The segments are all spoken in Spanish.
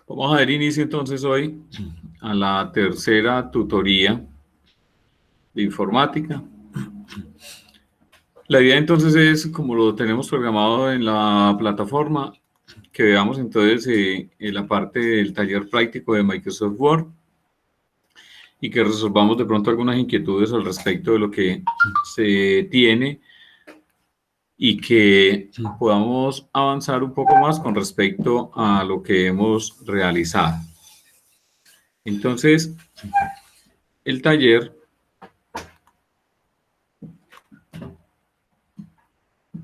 Vamos a dar inicio entonces hoy a la tercera tutoría de informática. La idea entonces es, como lo tenemos programado en la plataforma, que veamos entonces en la parte del taller práctico de Microsoft Word y que resolvamos de pronto algunas inquietudes al respecto de lo que se tiene y que podamos avanzar un poco más con respecto a lo que hemos realizado. Entonces, el taller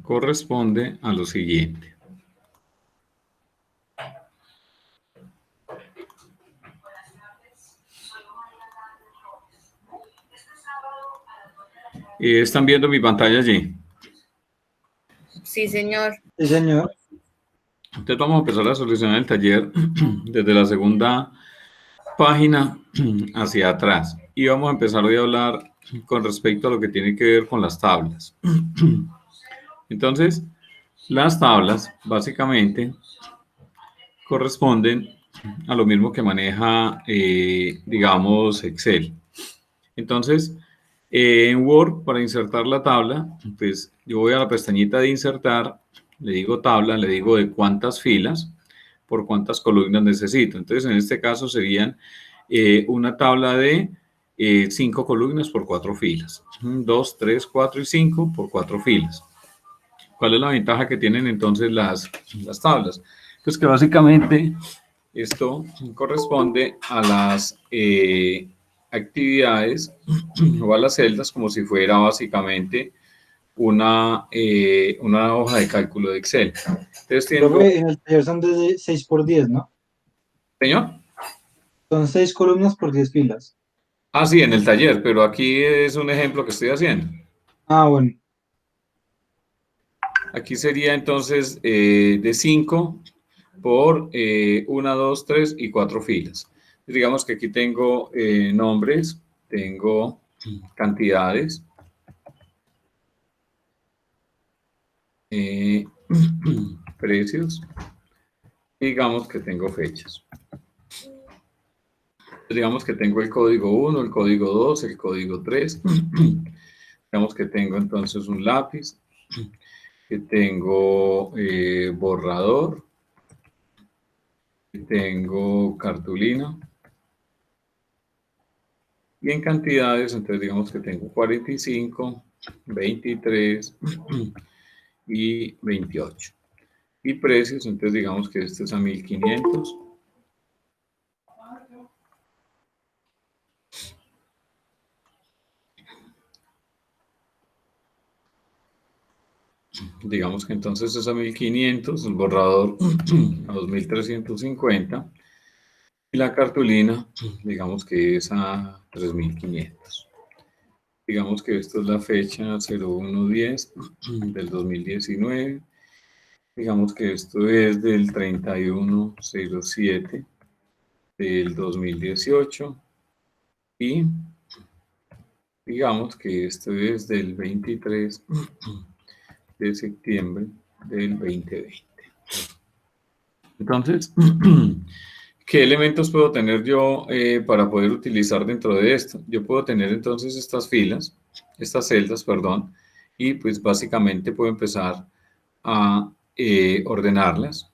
corresponde a lo siguiente. ¿Están viendo mi pantalla allí? Sí, señor. Sí, señor. Entonces vamos a empezar a solucionar el taller desde la segunda página hacia atrás. Y vamos a empezar hoy a hablar con respecto a lo que tiene que ver con las tablas. Entonces, las tablas básicamente corresponden a lo mismo que maneja, digamos, Excel. Entonces, en Word, para insertar la tabla, pues yo voy a la pestañita de insertar, le digo tabla, le digo de cuántas filas, por cuántas columnas necesito. Entonces, en este caso serían una tabla de 5 columnas por 4 filas. 2, 3, 4 y 5 por 4 filas. ¿Cuál es la ventaja que tienen entonces las tablas? Pues que básicamente esto corresponde a las actividades o a las celdas como si fuera básicamente una hoja de cálculo de Excel. Entonces tengo... Profe, en el taller son de 6 por 10, ¿no? ¿Señor? Son 6 columnas por 10 filas. Ah, sí, en el taller, pero aquí es un ejemplo que estoy haciendo. Ah, bueno. Aquí sería entonces de 5 por 1, 2, 3 y 4 filas. Digamos que aquí tengo nombres, tengo cantidades, precios, y digamos que tengo fechas. Digamos que tengo el código 1, el código 2, el código 3. Digamos que tengo entonces un lápiz, que tengo borrador, que tengo cartulina. Y en cantidades, entonces digamos que tengo 45, 23 y 28. Y precios, entonces digamos que este es a 1500. Digamos que entonces es a 1500, el borrador a 2350 y la cartulina, digamos que es a 3500. Digamos que esto es la fecha 0110 del 2019. Digamos que esto es del 3107 del 2018 y digamos que esto es del 23 de septiembre del 2020. Entonces, ¿qué elementos puedo tener yo para poder utilizar dentro de esto? Yo puedo tener entonces estas filas, estas celdas, perdón, y pues básicamente puedo empezar a ordenarlas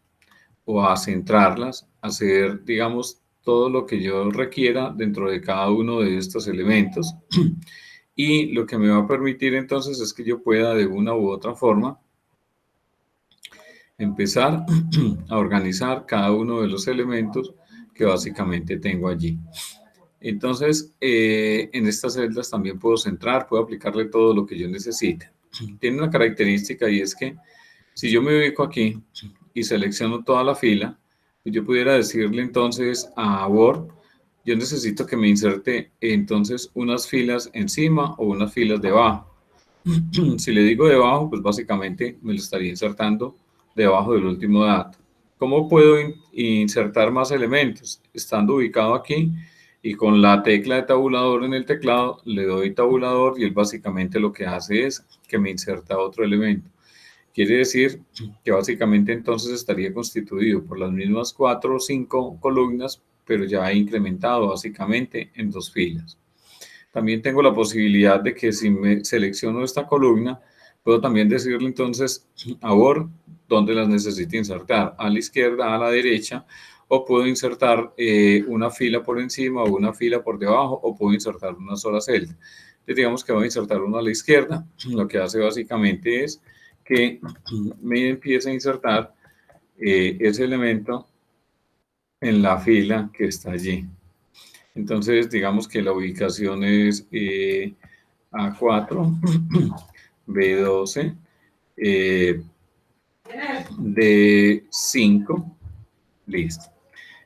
o a centrarlas, hacer, digamos, todo lo que yo requiera dentro de cada uno de estos elementos. Y lo que me va a permitir entonces es que yo pueda de una u otra forma empezar a organizar cada uno de los elementos que básicamente tengo allí. Entonces, en estas celdas también puedo centrar, puedo aplicarle todo lo que yo necesite. Tiene una característica y es que si yo me ubico aquí y selecciono toda la fila, pues yo pudiera decirle entonces a Word, yo necesito que me inserte entonces unas filas encima o unas filas debajo. Si le digo debajo, pues básicamente me lo estaría insertando debajo del último dato. ¿Cómo puedo insertar más elementos? Estando ubicado aquí y con la tecla de tabulador en el teclado, le doy tabulador y él básicamente lo que hace es que me inserta otro elemento. Quiere decir que básicamente entonces estaría constituido por las mismas 4 o 5 columnas, pero ya he incrementado básicamente en 2 filas. También tengo la posibilidad de que si me selecciono esta columna, puedo también decirle entonces a Word dónde las necesito insertar, a la izquierda, a la derecha, o puedo insertar una fila por encima o una fila por debajo, o puedo insertar una sola celda. Entonces digamos que voy a insertar una a la izquierda, lo que hace básicamente es que me empieza a insertar ese elemento en la fila que está allí. Entonces, digamos que la ubicación es A4, B12, D5, listo.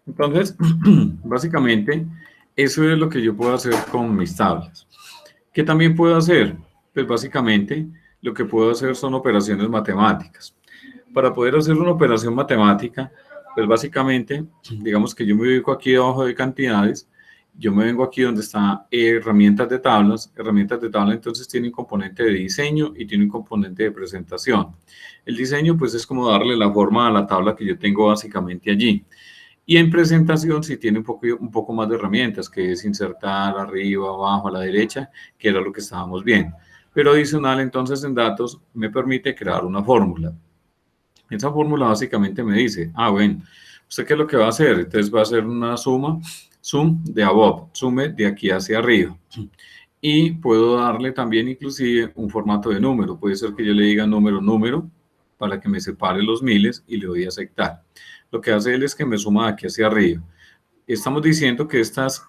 Entonces, básicamente, eso es lo que yo puedo hacer con mis tablas. ¿Qué también puedo hacer? Pues básicamente, lo que puedo hacer son operaciones matemáticas. Para poder hacer una operación matemática, pues básicamente, digamos que yo me ubico aquí debajo de cantidades, yo me vengo aquí donde está herramientas de tablas entonces tiene un componente de diseño y tiene un componente de presentación. El diseño pues es como darle la forma a la tabla que yo tengo básicamente allí. Y en presentación sí tiene un poco más de herramientas, que es insertar arriba, abajo, a la derecha, que era lo que estábamos viendo. Pero adicional entonces en datos me permite crear una fórmula. Esa fórmula básicamente me dice, bueno, ¿usted qué es lo que va a hacer? Entonces va a hacer una sum de above, sume de aquí hacia arriba. Y puedo darle también inclusive un formato de número. Puede ser que yo le diga número, para que me separe los miles y le doy a aceptar. Lo que hace él es que me suma de aquí hacia arriba. Estamos diciendo que estas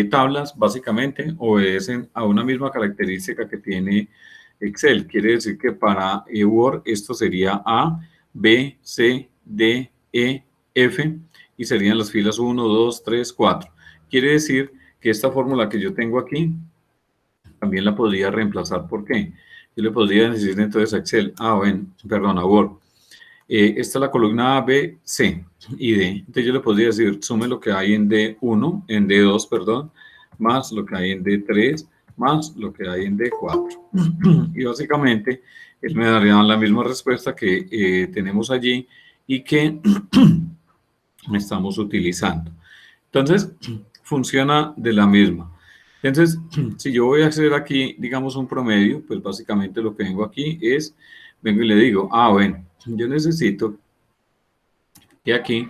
tablas básicamente obedecen a una misma característica que tiene Excel. Quiere decir que para Word esto sería A, B, C, D, E, F y serían las filas 1, 2, 3, 4. Quiere decir que esta fórmula que yo tengo aquí también la podría reemplazar. ¿Por qué? Yo le podría decir entonces a Excel, a Word. Esta es la columna A, B, C y D. Entonces yo le podría decir, sume lo que hay en D1, en D2, perdón, más lo que hay en D3, más lo que hay en D4. Y básicamente, él me daría la misma respuesta que tenemos allí y que estamos utilizando. Entonces, funciona de la misma. Entonces, si yo voy a hacer aquí, digamos, un promedio, pues básicamente lo que vengo aquí es, vengo y le digo, bueno, yo necesito que aquí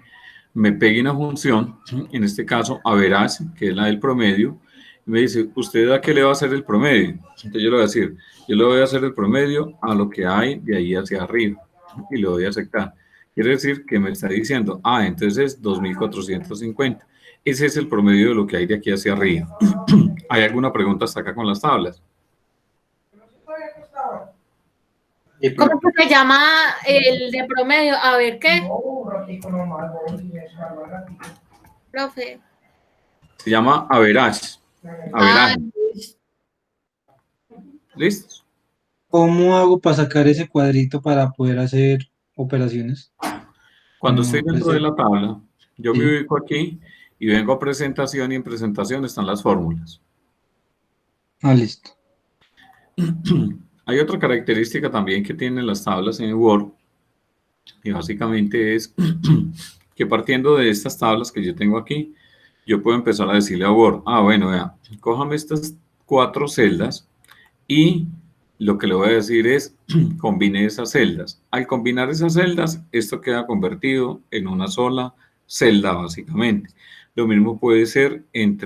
me pegue una función, en este caso, average, que es la del promedio, y me dice, ¿usted a qué le va a hacer el promedio? Entonces yo le voy a decir, yo le voy a hacer el promedio a lo que hay de ahí hacia arriba, y le voy a aceptar. Quiere decir que me está diciendo, entonces es 2450. Ese es el promedio de lo que hay de aquí hacia arriba. ¿Hay alguna pregunta hasta acá con las tablas? ¿Cómo que se llama el de promedio? A ver, ¿qué? Profe. Se llama average. ¿Listo? ¿Cómo hago para sacar ese cuadrito para poder hacer operaciones? Cuando estoy dentro de la tabla, yo Sí. me ubico aquí y vengo a presentación y en presentación están las fórmulas. Listo. Hay otra característica también que tienen las tablas en Word y básicamente es que partiendo de estas tablas que yo tengo aquí, yo puedo empezar a decirle a Word, bueno, vea, cójame estas 4 celdas y lo que le voy a decir es combine esas celdas. Al combinar esas celdas, esto queda convertido en una sola celda básicamente. Lo mismo puede ser en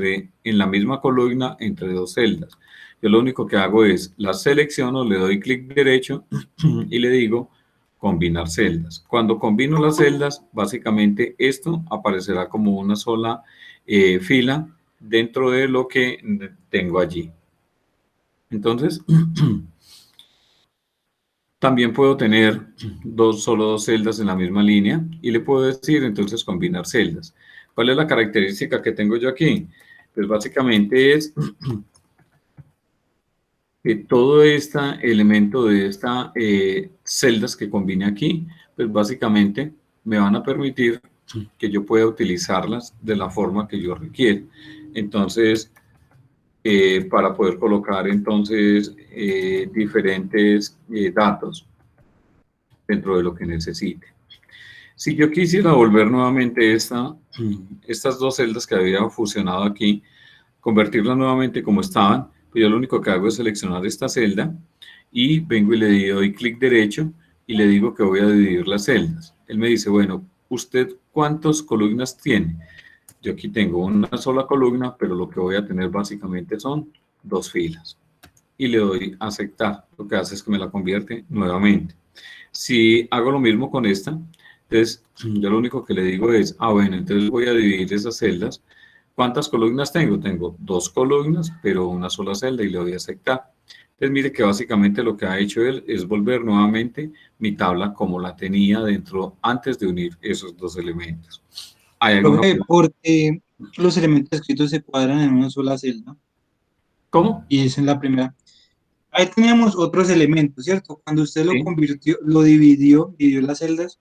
la misma columna entre 2 celdas. Yo lo único que hago es la selecciono, le doy clic derecho y le digo combinar celdas. Cuando combino las celdas, básicamente esto aparecerá como una sola fila dentro de lo que tengo allí. Entonces, también puedo tener solo dos celdas en la misma línea y le puedo decir entonces combinar celdas. ¿Cuál es la característica que tengo yo aquí? Pues básicamente es que todo este elemento de estas celdas que combine aquí, pues básicamente me van a permitir que yo pueda utilizarlas de la forma que yo requiero. Entonces, para poder colocar entonces diferentes datos. dentro de lo que necesite. Si yo quisiera volver nuevamente estas dos celdas que había fusionado aquí, convertirlas nuevamente como estaban, pues yo lo único que hago es seleccionar esta celda y vengo y le doy clic derecho y le digo que voy a dividir las celdas. Él me dice, bueno, ¿usted cuántas columnas tiene? Yo aquí tengo una sola columna, pero lo que voy a tener básicamente son dos filas. Y le doy a aceptar. Lo que hace es que me la convierte nuevamente. Si hago lo mismo con esta, entonces yo lo único que le digo es, bueno, entonces voy a dividir esas celdas. ¿Cuántas columnas tengo? Tengo dos columnas, pero una sola celda y le doy a aceptar. Entonces mire que básicamente lo que ha hecho él es volver nuevamente mi tabla como la tenía dentro antes de unir esos dos elementos. ¿Hay alguna Profe, porque los elementos escritos se cuadran en una sola celda. ¿Cómo? Y esa es la primera. Ahí teníamos otros elementos, ¿cierto? Cuando usted lo Sí. convirtió, dividió las celdas,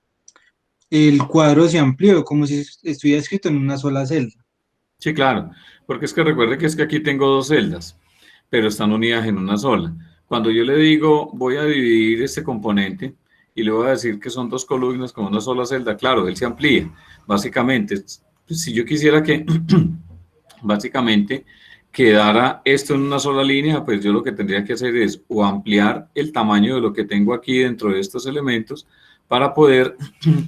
el cuadro se amplió, como si estuviera escrito en una sola celda. Sí, claro, porque es que recuerde que es que aquí tengo dos celdas, pero están unidas en una sola. Cuando yo le digo voy a dividir este componente y le voy a decir que son dos columnas con una sola celda, claro, él se amplía. Básicamente, si yo quisiera que básicamente quedara esto en una sola línea, pues yo lo que tendría que hacer es o ampliar el tamaño de lo que tengo aquí dentro de estos elementos para poder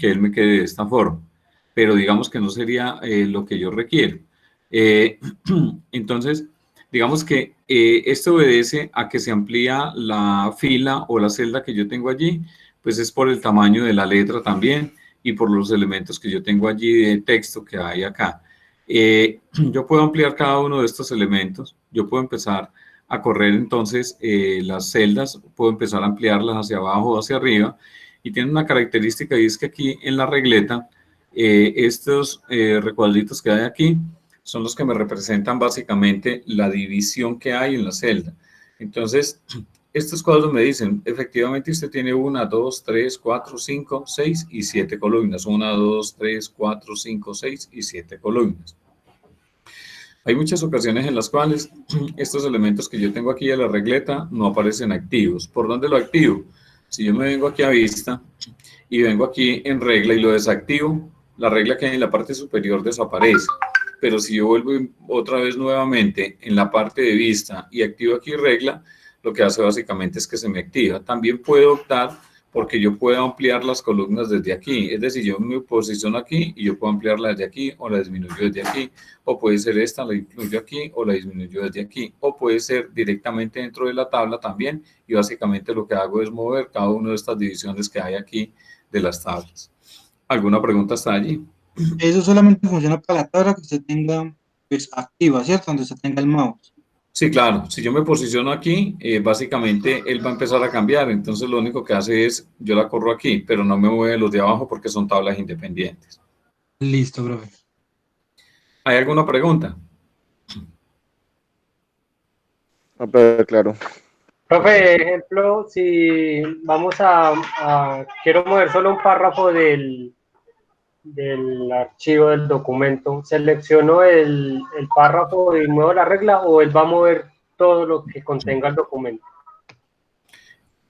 que él me quede de esta forma. Pero digamos que no sería lo que yo requiero. Entonces, digamos que esto obedece a que se amplía la fila o la celda que yo tengo allí, pues es por el tamaño de la letra también y por los elementos que yo tengo allí de texto que hay acá. Yo puedo ampliar cada uno de estos elementos, yo puedo empezar a correr entonces las celdas, puedo empezar a ampliarlas hacia abajo o hacia arriba, y tiene una característica y es que aquí en la regleta, estos recuadritos que hay aquí son los que me representan básicamente la división que hay en la celda. Entonces, estos cuadros me dicen, efectivamente usted tiene 1, 2, 3, 4, 5, 6 y 7 columnas. 1, 2, 3, 4, 5, 6 y 7 columnas. Hay muchas ocasiones en las cuales estos elementos que yo tengo aquí de la regleta no aparecen activos. ¿Por dónde lo activo? Si yo me vengo aquí a vista y vengo aquí en regla y lo desactivo, la regla que hay en la parte superior desaparece. Pero si yo vuelvo otra vez nuevamente en la parte de vista y activo aquí regla, lo que hace básicamente es que se me activa. También puedo optar porque yo puedo ampliar las columnas desde aquí. Es decir, yo me posiciono aquí y yo puedo ampliarla desde aquí o la disminuyo desde aquí. O puede ser esta, la incluyo aquí o la disminuyo desde aquí. O puede ser directamente dentro de la tabla también. Y básicamente lo que hago es mover cada una de estas divisiones que hay aquí de las tablas. ¿Alguna pregunta hasta allí? Eso solamente funciona para la tabla que usted tenga pues, activa, ¿cierto? Donde usted tenga el mouse. Sí, claro. Si yo me posiciono aquí, básicamente él va a empezar a cambiar. Entonces lo único que hace es, yo la corro aquí, pero no me mueve los de abajo porque son tablas independientes. Listo, profe. ¿Hay alguna pregunta? No, pero claro. Profe, ejemplo, si vamos quiero mover solo un párrafo del archivo del documento, ¿selecciono el párrafo y muevo la regla o él va a mover todo lo que contenga el documento?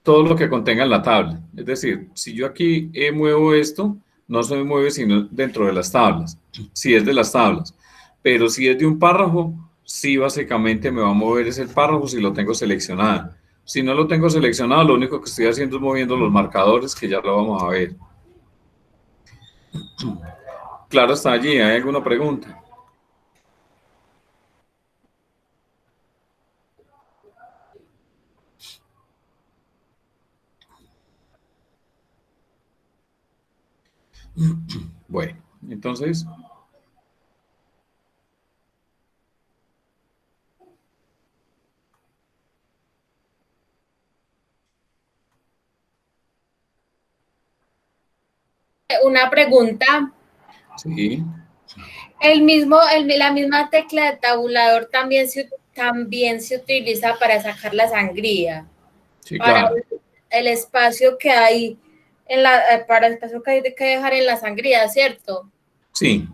Todo lo que contenga en la tabla. Es decir, si yo aquí muevo esto, no se me mueve sino dentro de las tablas, si es de las tablas. Pero si es de un párrafo, sí básicamente me va a mover ese párrafo si lo tengo seleccionado. Si no lo tengo seleccionado, lo único que estoy haciendo es moviendo los marcadores, que ya lo vamos a ver. Claro, está allí. ¿Hay alguna pregunta? Bueno, entonces, Una pregunta. sí, La misma tecla de tabulador también se utiliza para sacar la sangría. sí, Para claro. el espacio que hay para el espacio que hay que dejar en la sangría, ¿cierto? Sí,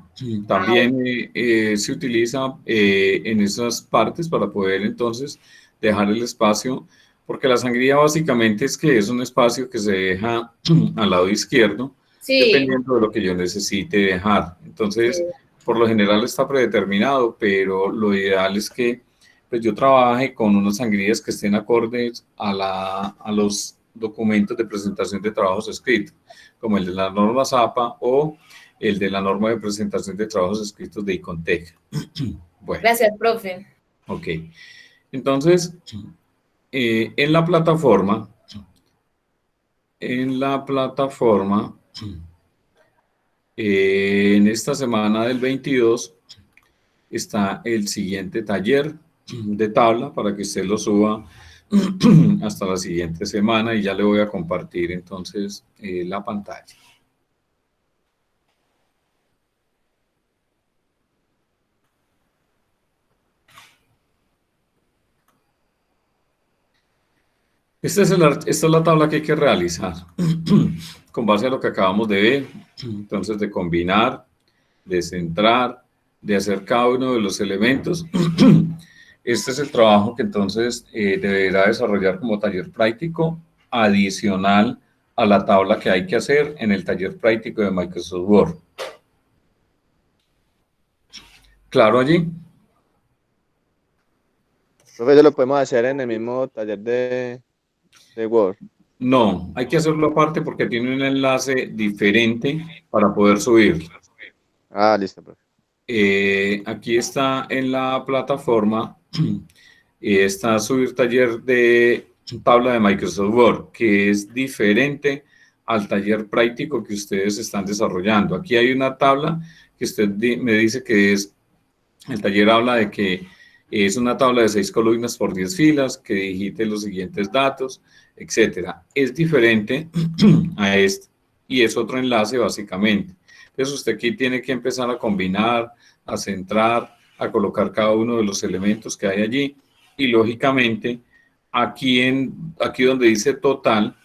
también se utiliza en esas partes para poder entonces dejar el espacio Porque la sangría básicamente es que es un espacio que se deja al lado izquierdo, Sí, dependiendo de lo que yo necesite dejar. Entonces, sí. por lo general está predeterminado, pero lo ideal es que pues, yo trabaje con unas sangrías que estén acordes a los documentos de presentación de trabajos escritos, como el de la norma ZAPA o el de la norma de presentación de trabajos escritos de ICONTEC. Bueno, Gracias, profe. ok. Entonces, en la plataforma, en esta semana del 22 está el siguiente taller de tabla para que usted lo suba hasta la siguiente semana y ya le voy a compartir entonces la pantalla. Esta es la tabla que hay que realizar con base a lo que acabamos de ver, entonces de combinar, de centrar, de hacer cada uno de los elementos. Este es el trabajo que entonces deberá desarrollar como taller práctico adicional a la tabla que hay que hacer en el taller práctico de Microsoft Word. ¿Claro allí? Profe, eso lo podemos hacer en el mismo taller de Word. No, hay que hacerlo aparte porque tiene un enlace diferente para poder subirlo. Ah, listo, profe. Aquí está en la plataforma, está subir taller de tabla de Microsoft Word, que es diferente al taller práctico que ustedes están desarrollando. Aquí hay una tabla que usted me dice que es, el taller habla de que es una tabla de 6 columnas por 10 filas, que digite los siguientes datos, etcétera. Es diferente a este y es otro enlace básicamente. Entonces usted aquí tiene que empezar a combinar, a centrar, a colocar cada uno de los elementos que hay allí y lógicamente aquí donde dice total,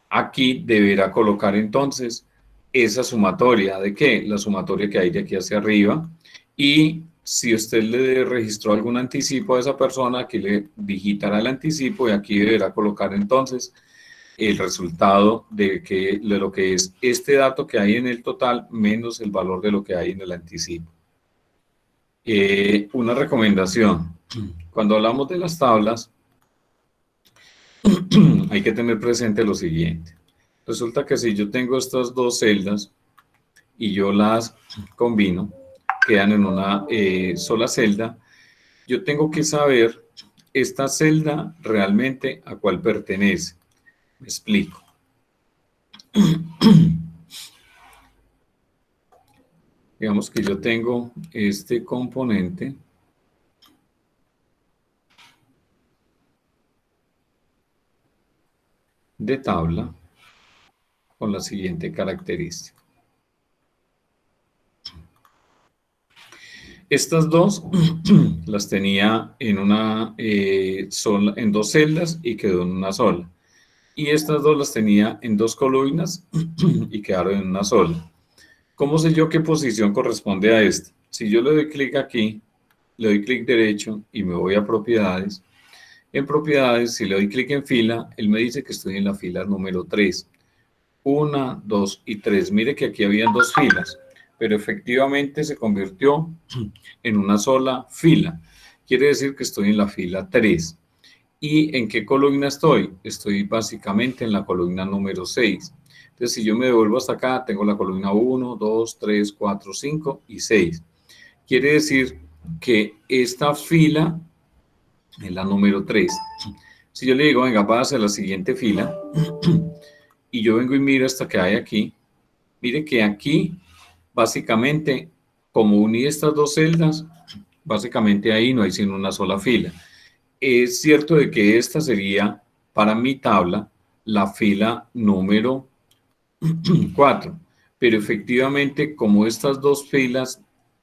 aquí deberá colocar entonces esa sumatoria. ¿De qué? La sumatoria que hay de aquí hacia arriba y si usted le registró algún anticipo a esa persona, aquí le digitará el anticipo y aquí deberá colocar entonces el resultado de lo que es este dato que hay en el total menos el valor de lo que hay en el anticipo. Una recomendación, cuando hablamos de las tablas, hay que tener presente lo siguiente. Resulta que si yo tengo estas dos celdas y yo las combino, quedan en una sola celda, yo tengo que saber esta celda realmente a cuál pertenece. Me explico. Digamos que yo tengo este componente de tabla con la siguiente característica. Estas dos las tenía en en dos celdas y quedó en una sola. Y estas dos las tenía en dos columnas y quedaron en una sola. ¿Cómo sé yo qué posición corresponde a esta? Si yo le doy clic aquí, le doy clic derecho y me voy a propiedades. En propiedades, si le doy clic en fila, él me dice que estoy en la fila número 3. 1, 2 y 3. Mire que aquí habían dos filas, pero efectivamente se convirtió en una sola fila. Quiere decir que estoy en la fila 3. ¿Y en qué columna estoy? Estoy básicamente en la columna número 6. Entonces, si yo me devuelvo hasta acá, tengo la columna 1, 2, 3, 4, 5 y 6. Quiere decir que esta fila es la número 3. Si yo le digo, venga, pase a la siguiente fila, y yo vengo y miro hasta que hay aquí, mire que aquí, básicamente, como uní estas dos celdas, básicamente ahí no hay sino una sola fila. Es cierto de que esta sería, para mi tabla, la fila número 4, pero efectivamente, como estas dos filas,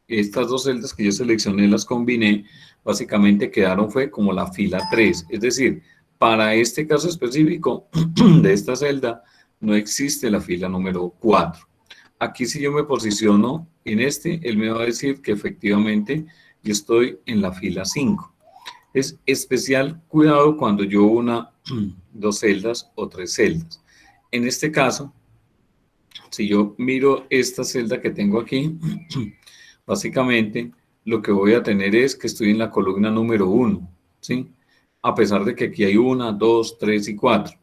estas dos celdas que yo seleccioné, las combiné, básicamente quedaron fue como la fila 3, es decir, para este caso específico de esta celda, no existe la fila número 4. Aquí si yo me posiciono en él me va a decir que efectivamente yo estoy en la fila 5. Es especial cuidado cuando yo una 2 celdas o 3 celdas. En este caso, si yo miro esta celda que tengo aquí, básicamente lo que voy a tener es que estoy en la columna número 1, ¿sí? A pesar de que aquí hay 1, 2, 3 y 4.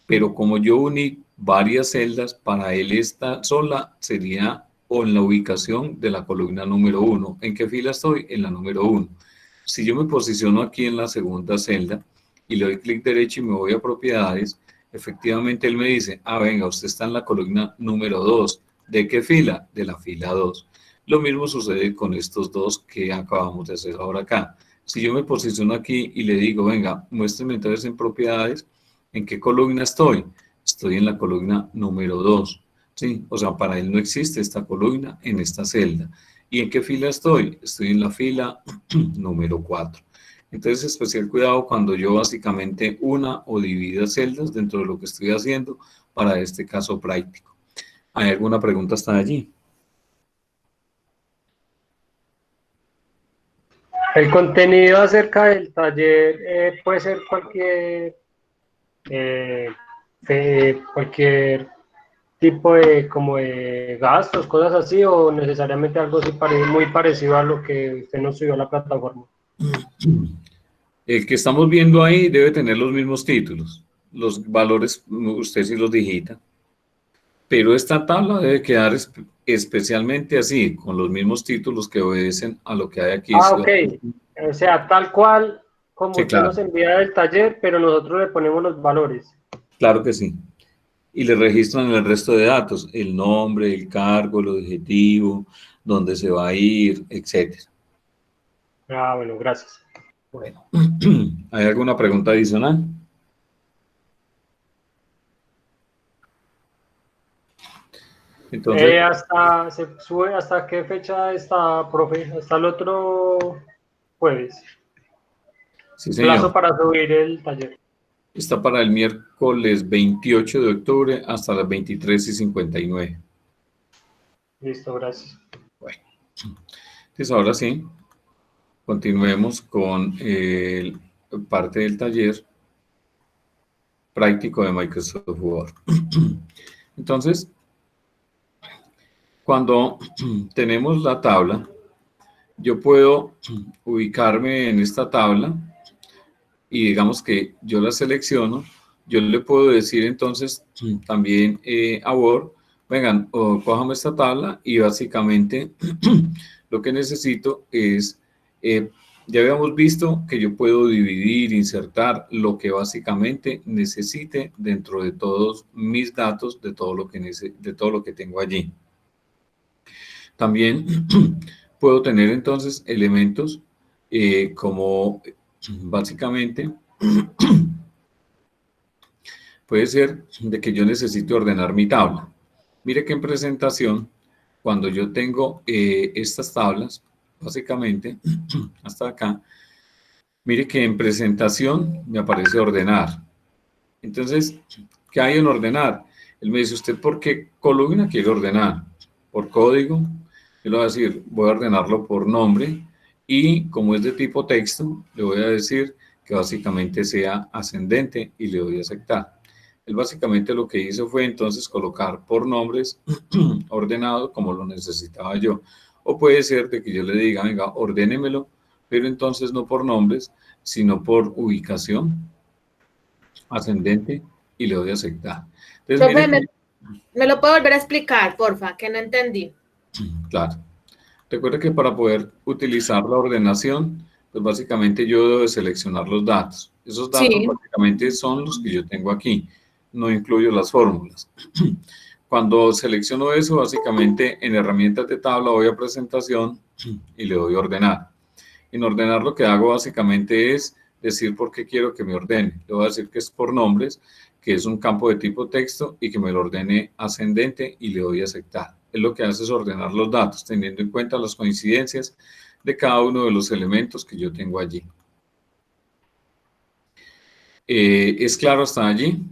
Pero como yo uní varias celdas, para él esta sola sería o en la ubicación de la columna número 1. ¿En qué fila estoy? En la número 1. Si yo me posiciono aquí en la segunda celda y le doy clic derecho y me voy a propiedades, efectivamente él me dice, ah, venga, usted está en la columna número 2. ¿De qué fila? De la fila 2. Lo mismo sucede con estos dos que acabamos de hacer ahora acá. Si yo me posiciono aquí y le digo, venga, muéstrame entonces en propiedades, ¿en qué columna estoy? Estoy en la columna número 2. ¿Sí? O sea, para él no existe esta columna en esta celda. ¿Y en qué fila estoy? Estoy en la fila número 4. Entonces, especial cuidado cuando yo básicamente una o divida celdas dentro de lo que estoy haciendo para este caso práctico. ¿Hay alguna pregunta hasta allí? El contenido acerca del taller puede ser eh, cualquier tipo de, como de gastos, cosas así, o necesariamente algo así muy parecido a lo que usted nos subió a la plataforma. El que estamos viendo ahí debe tener los mismos títulos. Los valores usted sí los digita. Pero esta tabla debe quedar especialmente así, con los mismos títulos que obedecen a lo que hay aquí. Ah, ok. O sea, tal cual como Sí, usted claro. nos envía del taller, pero nosotros le ponemos los valores. Claro que sí. Y le registran el resto de datos, el nombre, el cargo, el objetivo, dónde se va a ir, etc. Ah, bueno, gracias. Bueno, ¿hay alguna pregunta adicional? Entonces, ¿Se sube hasta qué fecha está, profe? Hasta el otro jueves. sí, Plazo señor. para subir el taller. Está para el miércoles 28 de octubre hasta las 23:59. Listo, gracias. Bueno, entonces ahora sí, continuemos con parte del taller práctico de Microsoft Word. Entonces, cuando tenemos la tabla, yo puedo ubicarme en esta tabla y digamos que yo la selecciono, yo le puedo decir entonces también a Word, vengan, cójame esta tabla y básicamente lo que necesito es, ya habíamos visto que yo puedo dividir, insertar lo que básicamente necesite dentro de todos mis datos, de todo lo que tengo allí. También puedo tener entonces elementos como básicamente puede ser de que yo necesite ordenar mi tabla. Mire que en presentación, cuando yo tengo estas tablas, básicamente hasta acá, mire que en presentación me aparece ordenar. Entonces, ¿qué hay en ordenar? Él me dice, ¿usted por qué columna quiere ordenar? ¿Por código? Yo le voy a decir, voy a ordenarlo por nombre y como es de tipo texto, le voy a decir que básicamente sea ascendente y le doy a aceptar. Él básicamente lo que hizo fue entonces colocar por nombres ordenado como lo necesitaba yo. O puede ser de que yo le diga, venga, ordénemelo, pero entonces no por nombres, sino por ubicación ascendente y le doy a aceptar. Entonces, Profe, miren, ¿me lo puedo volver a explicar, porfa? Que no entendí. claro. Recuerda que para poder utilizar la ordenación, pues básicamente yo debo de seleccionar los datos. Esos datos Sí. básicamente son los que yo tengo aquí. No incluyo las fórmulas. Cuando selecciono eso, básicamente en herramientas de tabla voy a presentación y le doy a ordenar. En ordenar lo que hago básicamente es decir por qué quiero que me ordene. Le voy a decir que es por nombres, que es un campo de tipo texto y que me lo ordene ascendente y le doy a aceptar. Es lo que hace es ordenar los datos, teniendo en cuenta las coincidencias de cada uno de los elementos que yo tengo allí. ¿Es claro hasta allí?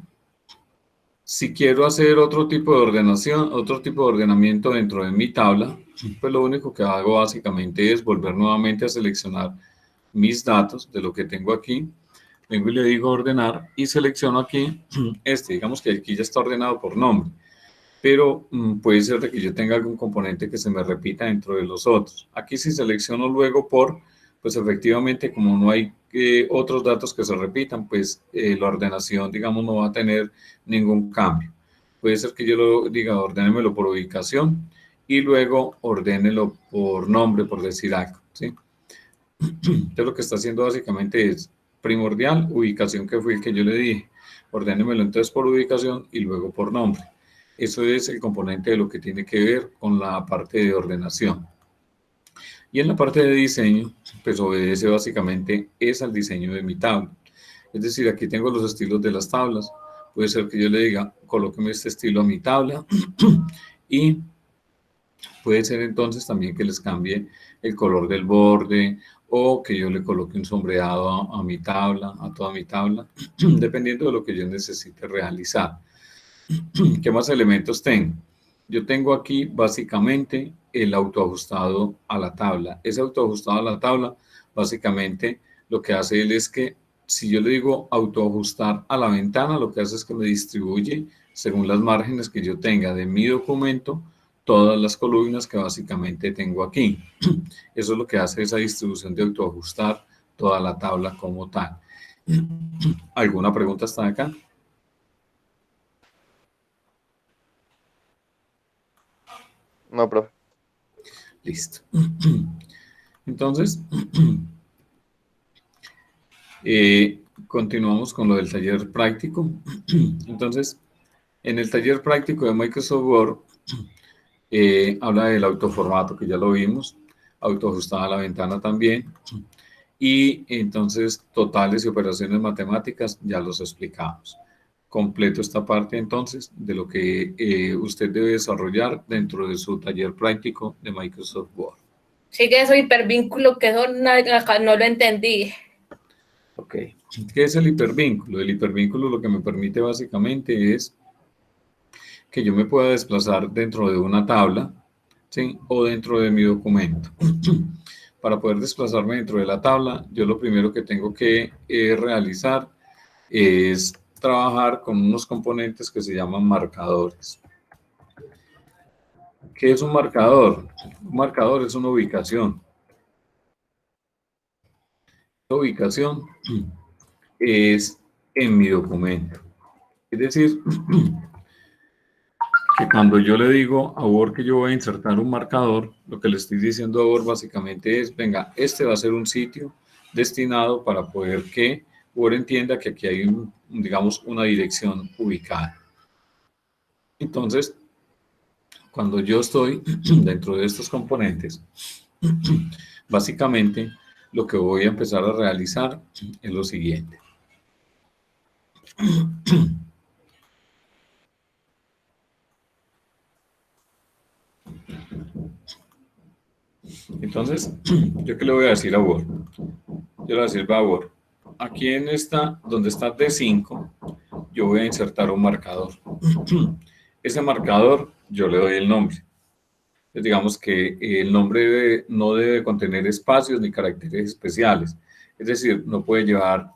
Si quiero hacer otro tipo de ordenación, otro tipo de ordenamiento dentro de mi tabla, pues lo único que hago básicamente es volver nuevamente a seleccionar mis datos de lo que tengo aquí, vengo y le digo ordenar y selecciono aquí digamos que aquí ya está ordenado por nombre, pero puede ser de que yo tenga algún componente que se me repita dentro de los otros. Aquí si selecciono luego por, pues efectivamente como no hay otros datos que se repitan, pues la ordenación, digamos, no va a tener ningún cambio. Puede ser que yo lo diga, ordénemelo por ubicación y luego ordénelo por nombre, por decir algo, ¿sí? Entonces lo que está haciendo básicamente es primordial, ubicación, que fue el que yo le dije. Ordénemelo entonces por ubicación y luego por nombre. Eso es el componente de lo que tiene que ver con la parte de ordenación. Y en la parte de diseño, pues obedece básicamente es al diseño de mi tabla. Es decir, aquí tengo los estilos de las tablas. Puede ser que yo le diga, colóqueme este estilo a mi tabla y puede ser entonces también que les cambie el color del borde o que yo le coloque un sombreado a mi tabla, a toda mi tabla, dependiendo de lo que yo necesite realizar. ¿Qué más elementos tengo? Yo tengo aquí básicamente el autoajustado a la tabla. Ese autoajustado a la tabla, básicamente lo que hace él es que si yo le digo autoajustar a la ventana, lo que hace es que me distribuye según las márgenes que yo tenga de mi documento, todas las columnas que básicamente tengo aquí. Eso es lo que hace esa distribución de autoajustar toda la tabla como tal. ¿Alguna pregunta hasta acá? No, profe. Listo. Entonces, continuamos con lo del taller práctico. Entonces, en el taller práctico de Microsoft Word, habla del autoformato, que ya lo vimos, autoajustada a la ventana también, y entonces totales y operaciones matemáticas ya los explicamos. Completo esta parte entonces de lo que usted debe desarrollar dentro de su taller práctico de Microsoft Word. Sigue eso hipervínculo, que eso no lo entendí. Ok. ¿Qué es el hipervínculo? El hipervínculo lo que me permite básicamente es que yo me pueda desplazar dentro de una tabla, ¿sí? O dentro de mi documento. Para poder desplazarme dentro de la tabla, yo lo primero que tengo que realizar es trabajar con unos componentes que se llaman marcadores. ¿Qué es un marcador? Un marcador es una ubicación. La ubicación es en mi documento. Es decir, que cuando yo le digo a Word que yo voy a insertar un marcador, lo que le estoy diciendo a Word básicamente es, venga, este va a ser un sitio destinado para poder que Word entienda que aquí hay, digamos, una dirección ubicada. Entonces, cuando yo estoy dentro de estos componentes, básicamente lo que voy a empezar a realizar es lo siguiente. Entonces, ¿yo qué le voy a decir a Word? Yo le voy a decir, va a Word, aquí en esta, donde está D5, yo voy a insertar un marcador. Ese marcador, yo le doy el nombre. Entonces, digamos que el nombre no debe contener espacios ni caracteres especiales. Es decir, no puede llevar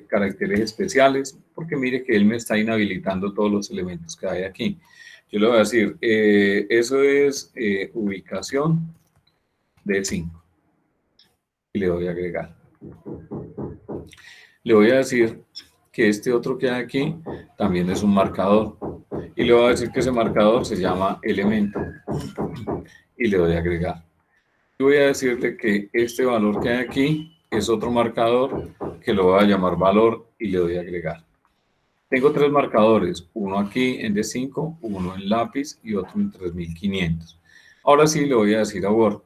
caracteres especiales, porque mire que él me está inhabilitando todos los elementos que hay aquí. Yo le voy a decir, eso es ubicación de 5. Y le voy a agregar. Le voy a decir que este otro que hay aquí también es un marcador. Y le voy a decir que ese marcador se llama elemento. Y le doy a agregar. Y voy a decirle que este valor que hay aquí es otro marcador que lo voy a llamar valor y le doy a agregar. Tengo 3 marcadores, uno aquí en D5, uno en lápiz y otro en 3500. Ahora sí le voy a decir a Word,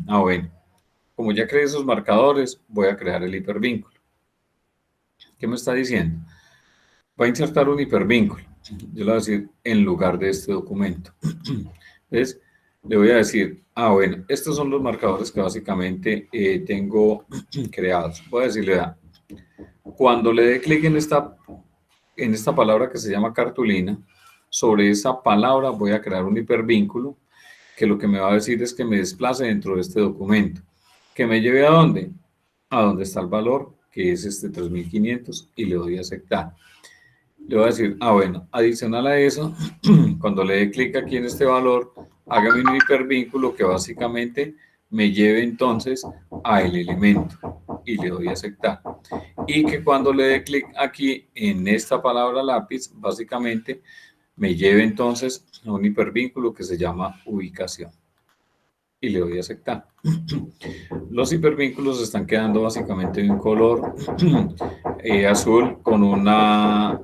bueno, como ya creé esos marcadores, voy a crear el hipervínculo. ¿Qué me está diciendo? Va a insertar un hipervínculo. Yo le voy a decir en lugar de este documento. Entonces, le voy a decir, bueno, estos son los marcadores que básicamente tengo creados. Voy a decirle, cuando le dé clic en esta palabra que se llama cartulina, sobre esa palabra voy a crear un hipervínculo que lo que me va a decir es que me desplace dentro de este documento. ¿Que me lleve a dónde? a donde está el valor, que es este 3500, y le doy a aceptar. Le voy a decir, bueno, adicional a eso, cuando le dé clic aquí en este valor, hágame un hipervínculo que básicamente me lleve entonces a el elemento y le doy a aceptar. Y que cuando le dé clic aquí en esta palabra lápiz, básicamente me lleve entonces a un hipervínculo que se llama ubicación. Y le doy a aceptar. Los hipervínculos están quedando básicamente de un color azul con una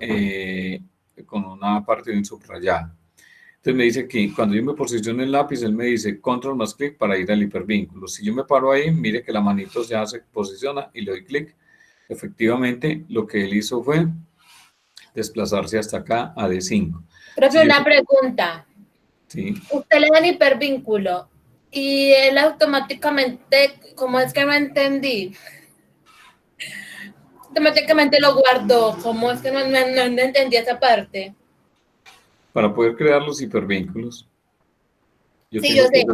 parte de un subrayado. Entonces me dice que cuando yo me posiciono el lápiz, él me dice control más clic para ir al hipervínculo. Si yo me paro ahí, mire que la manito ya se posiciona y le doy clic. Efectivamente, lo que él hizo fue desplazarse hasta acá a D5. Profe, una pregunta. Sí. Usted le da el hipervínculo y él automáticamente, ¿cómo es que no entendí? Automáticamente lo guardó. ¿Cómo es que no entendí esa parte? Para poder crear los hipervínculos. Sí, yo sé.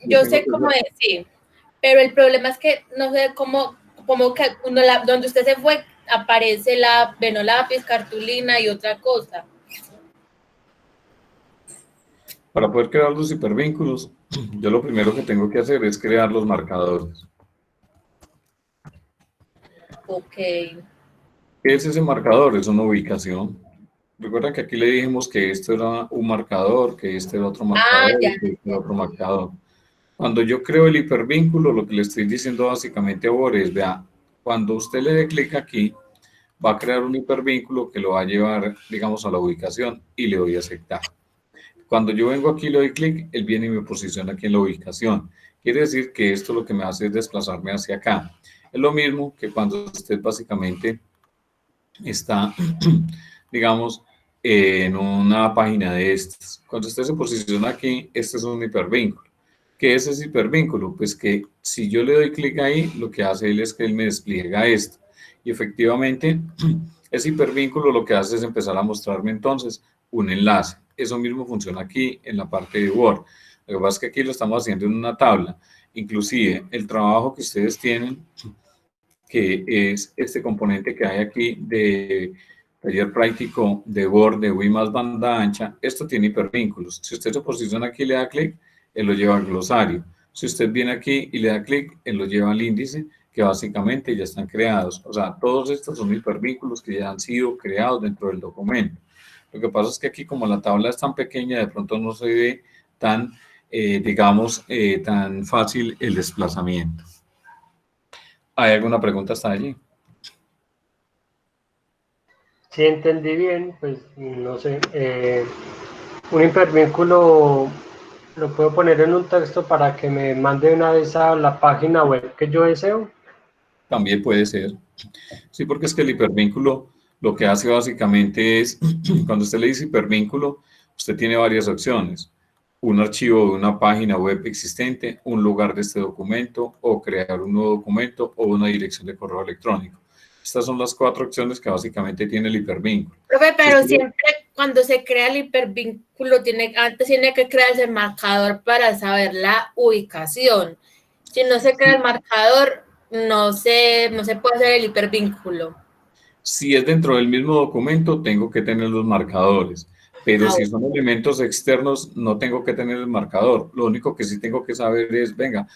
Yo sé cómo es, sí. Pero el problema es que no sé cómo que donde usted se fue aparece la lápiz, cartulina y otra cosa. Para poder crear los hipervínculos, yo lo primero que tengo que hacer es crear los marcadores. Ok. ¿Qué es ese marcador? Es una ubicación. Recuerda que aquí le dijimos que esto era un marcador, que este era otro marcador, Ya. que este era otro marcador. Cuando yo creo el hipervínculo, lo que le estoy diciendo básicamente ahora es, vea, cuando usted le dé clic aquí, va a crear un hipervínculo que lo va a llevar, digamos, a la ubicación y le doy a aceptar. Cuando yo vengo aquí y le doy clic, él viene y me posiciona aquí en la ubicación. Quiere decir que esto lo que me hace es desplazarme hacia acá. Es lo mismo que cuando usted básicamente está, digamos, en una página de estas. Cuando usted se posiciona aquí, este es un hipervínculo. ¿Qué es ese hipervínculo? Pues que si yo le doy clic ahí, lo que hace él es que él me despliega esto. Y efectivamente, ese hipervínculo lo que hace es empezar a mostrarme entonces un enlace. Eso mismo funciona aquí en la parte de Word. Lo que pasa es que aquí lo estamos haciendo en una tabla. Inclusive, el trabajo que ustedes tienen, que es este componente que hay aquí de taller práctico de Word, de Wii más banda ancha, esto tiene hipervínculos. Si usted se posiciona aquí y le da clic, él lo lleva al glosario. Si usted viene aquí y le da clic, él lo lleva al índice, que básicamente ya están creados. O sea, todos estos son hipervínculos que ya han sido creados dentro del documento. Lo que pasa es que aquí, como la tabla es tan pequeña, de pronto no se ve tan, tan fácil el desplazamiento. ¿Hay alguna pregunta hasta allí? Si entendí bien, pues no sé. Un hipervínculo lo puedo poner en un texto para que me mande una vez a la página web que yo deseo. También puede ser. Sí, porque es que el hipervínculo lo que hace básicamente es, cuando usted le dice hipervínculo, usted tiene varias opciones. Un archivo de una página web existente, un lugar de este documento, o crear un nuevo documento, o una dirección de correo electrónico. Estas son las 4 opciones que básicamente tiene el hipervínculo. Profe, pero siempre cuando se crea el hipervínculo, antes tiene que crearse el marcador para saber la ubicación. Si no se crea el marcador, no se puede hacer el hipervínculo. Si es dentro del mismo documento, tengo que tener los marcadores. Pero si son elementos externos, no tengo que tener el marcador. Lo único que sí tengo que saber es, venga,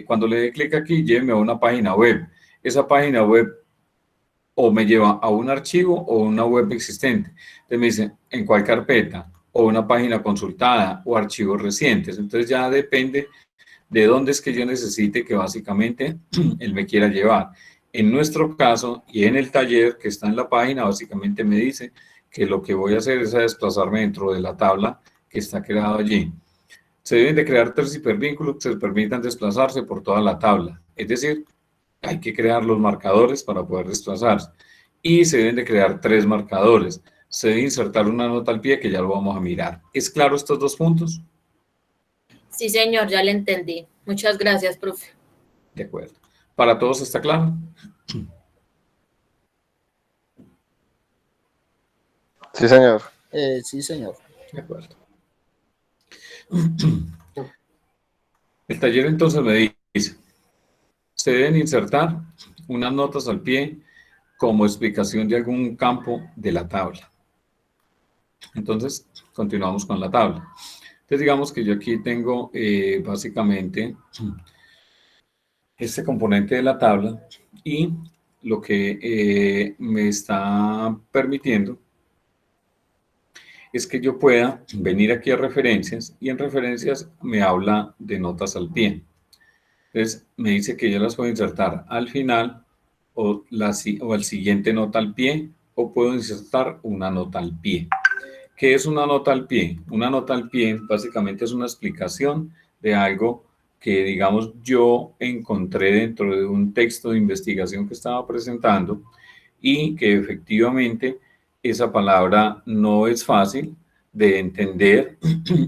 cuando le dé clic aquí, lléveme a una página web. Esa página web o me lleva a un archivo o una web existente. Entonces me dice, en cuál carpeta, o una página consultada, o archivos recientes. Entonces ya depende de dónde es que yo necesite que básicamente él me quiera llevar. En nuestro caso y en el taller que está en la página, básicamente me dice que lo que voy a hacer es a desplazarme dentro de la tabla que está creado allí. Se deben de crear 3 hipervínculos que se permitan desplazarse por toda la tabla. Es decir, hay que crear los marcadores para poder desplazarse. Y se deben de crear 3 marcadores. Se debe insertar una nota al pie que ya lo vamos a mirar. ¿Es claro estos 2 puntos? Sí, señor, ya le entendí. Muchas gracias, profe. De acuerdo. ¿Para todos está claro? Sí, señor. Sí, señor. De acuerdo. El taller entonces me dice, se deben insertar unas notas al pie como explicación de algún campo de la tabla. Entonces, continuamos con la tabla. Entonces, digamos que yo aquí tengo básicamente este componente de la tabla y lo que me está permitiendo es que yo pueda venir aquí a referencias y en referencias me habla de notas al pie. Entonces me dice que yo las puedo insertar al final o al siguiente nota al pie o puedo insertar una nota al pie. ¿Qué es una nota al pie? Una nota al pie básicamente es una explicación de algo que, digamos, yo encontré dentro de un texto de investigación que estaba presentando y que efectivamente esa palabra no es fácil de entender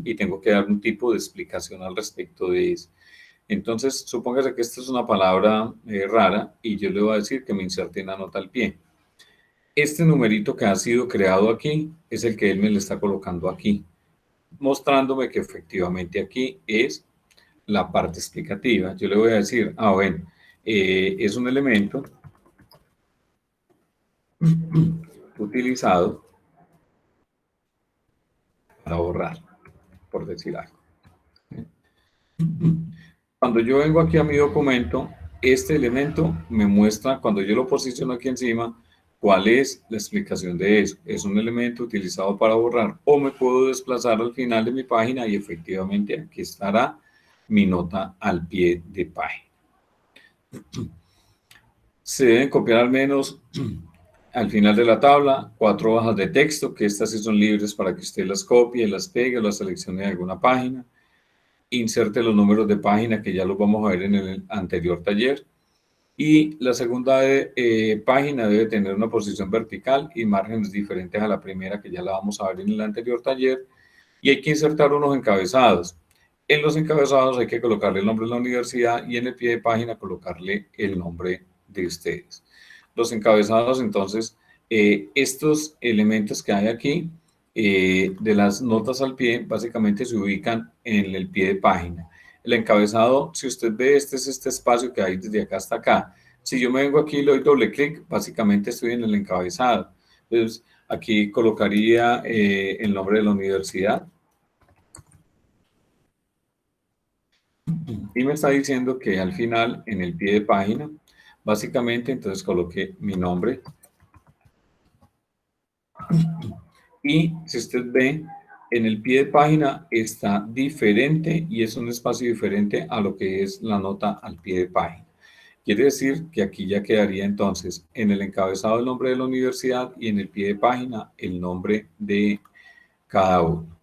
y tengo que dar un tipo de explicación al respecto de eso. Entonces, supóngase que esta es una palabra rara y yo le voy a decir que me inserte una nota al pie. Este numerito que ha sido creado aquí es el que él me le está colocando aquí, mostrándome que efectivamente aquí es la parte explicativa. Yo le voy a decir, bueno, es un elemento utilizado para borrar, por decir algo. Cuando yo vengo aquí a mi documento, este elemento me muestra, cuando yo lo posiciono aquí encima, cuál es la explicación de eso. Es un elemento utilizado para borrar o me puedo desplazar al final de mi página y efectivamente aquí estará mi nota al pie de página. Se deben copiar al menos al final de la tabla 4 hojas de texto, que estas sí son libres para que usted las copie, las pegue, las seleccione de alguna página. Inserte los números de página que ya los vamos a ver en el anterior taller. Y la segunda página debe tener una posición vertical y márgenes diferentes a la primera que ya la vamos a ver en el anterior taller. Y hay que insertar unos encabezados. En los encabezados hay que colocarle el nombre de la universidad y en el pie de página colocarle el nombre de ustedes. Los encabezados, entonces, estos elementos que hay aquí, de las notas al pie, básicamente se ubican en el pie de página. El encabezado, si usted ve, este es este espacio que hay desde acá hasta acá. Si yo me vengo aquí y le doy doble clic, básicamente estoy en el encabezado. Entonces, aquí colocaría el nombre de la universidad. Y me está diciendo que al final, en el pie de página, básicamente, entonces coloqué mi nombre. Y si usted ve, en el pie de página está diferente y es un espacio diferente a lo que es la nota al pie de página. Quiere decir que aquí ya quedaría entonces en el encabezado el nombre de la universidad y en el pie de página el nombre de cada uno.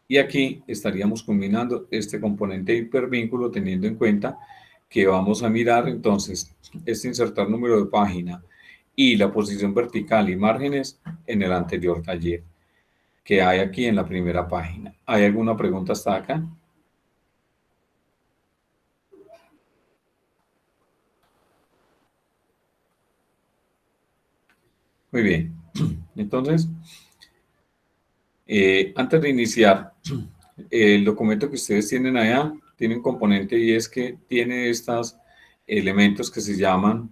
Y aquí estaríamos combinando este componente de hipervínculo teniendo en cuenta que vamos a mirar entonces este insertar número de página y la posición vertical y márgenes en el anterior taller que hay aquí en la primera página. ¿Hay alguna pregunta hasta acá? Muy bien. Entonces, antes de iniciar, el documento que ustedes tienen allá tiene un componente y es que tiene estos elementos que se llaman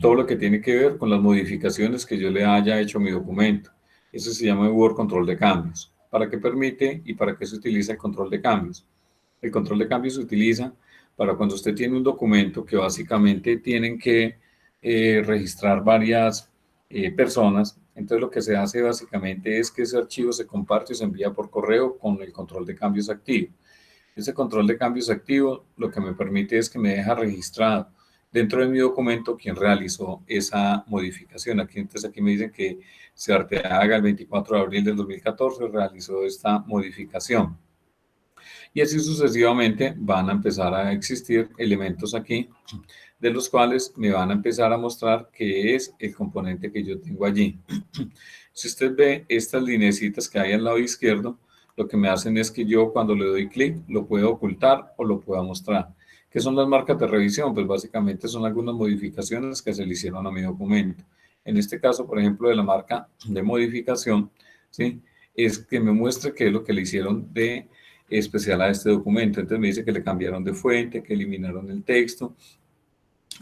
todo lo que tiene que ver con las modificaciones que yo le haya hecho a mi documento. Eso se llama Word Control de Cambios. ¿Para qué permite y para qué se utiliza el control de cambios? El control de cambios se utiliza para cuando usted tiene un documento que básicamente tienen que registrar varias personas. Entonces lo que se hace básicamente es que ese archivo se comparte y se envía por correo con el control de cambios activo. Ese control de cambios activo lo que me permite es que me deja registrado dentro de mi documento quién realizó esa modificación. Entonces aquí me dicen que se haga el 24 de abril del 2014 realizó esta modificación. Y así sucesivamente van a empezar a existir elementos aquí de los cuales me van a empezar a mostrar qué es el componente que yo tengo allí. Si usted ve estas lineecitas que hay al lado izquierdo, lo que me hacen es que yo cuando le doy clic lo puedo ocultar o lo puedo mostrar. ¿Qué son las marcas de revisión? Pues básicamente son algunas modificaciones que se le hicieron a mi documento. En este caso, por ejemplo, de la marca de modificación, ¿sí? Es que me muestre qué es lo que le hicieron de especial a este documento. Entonces me dice que le cambiaron de fuente, que eliminaron el texto,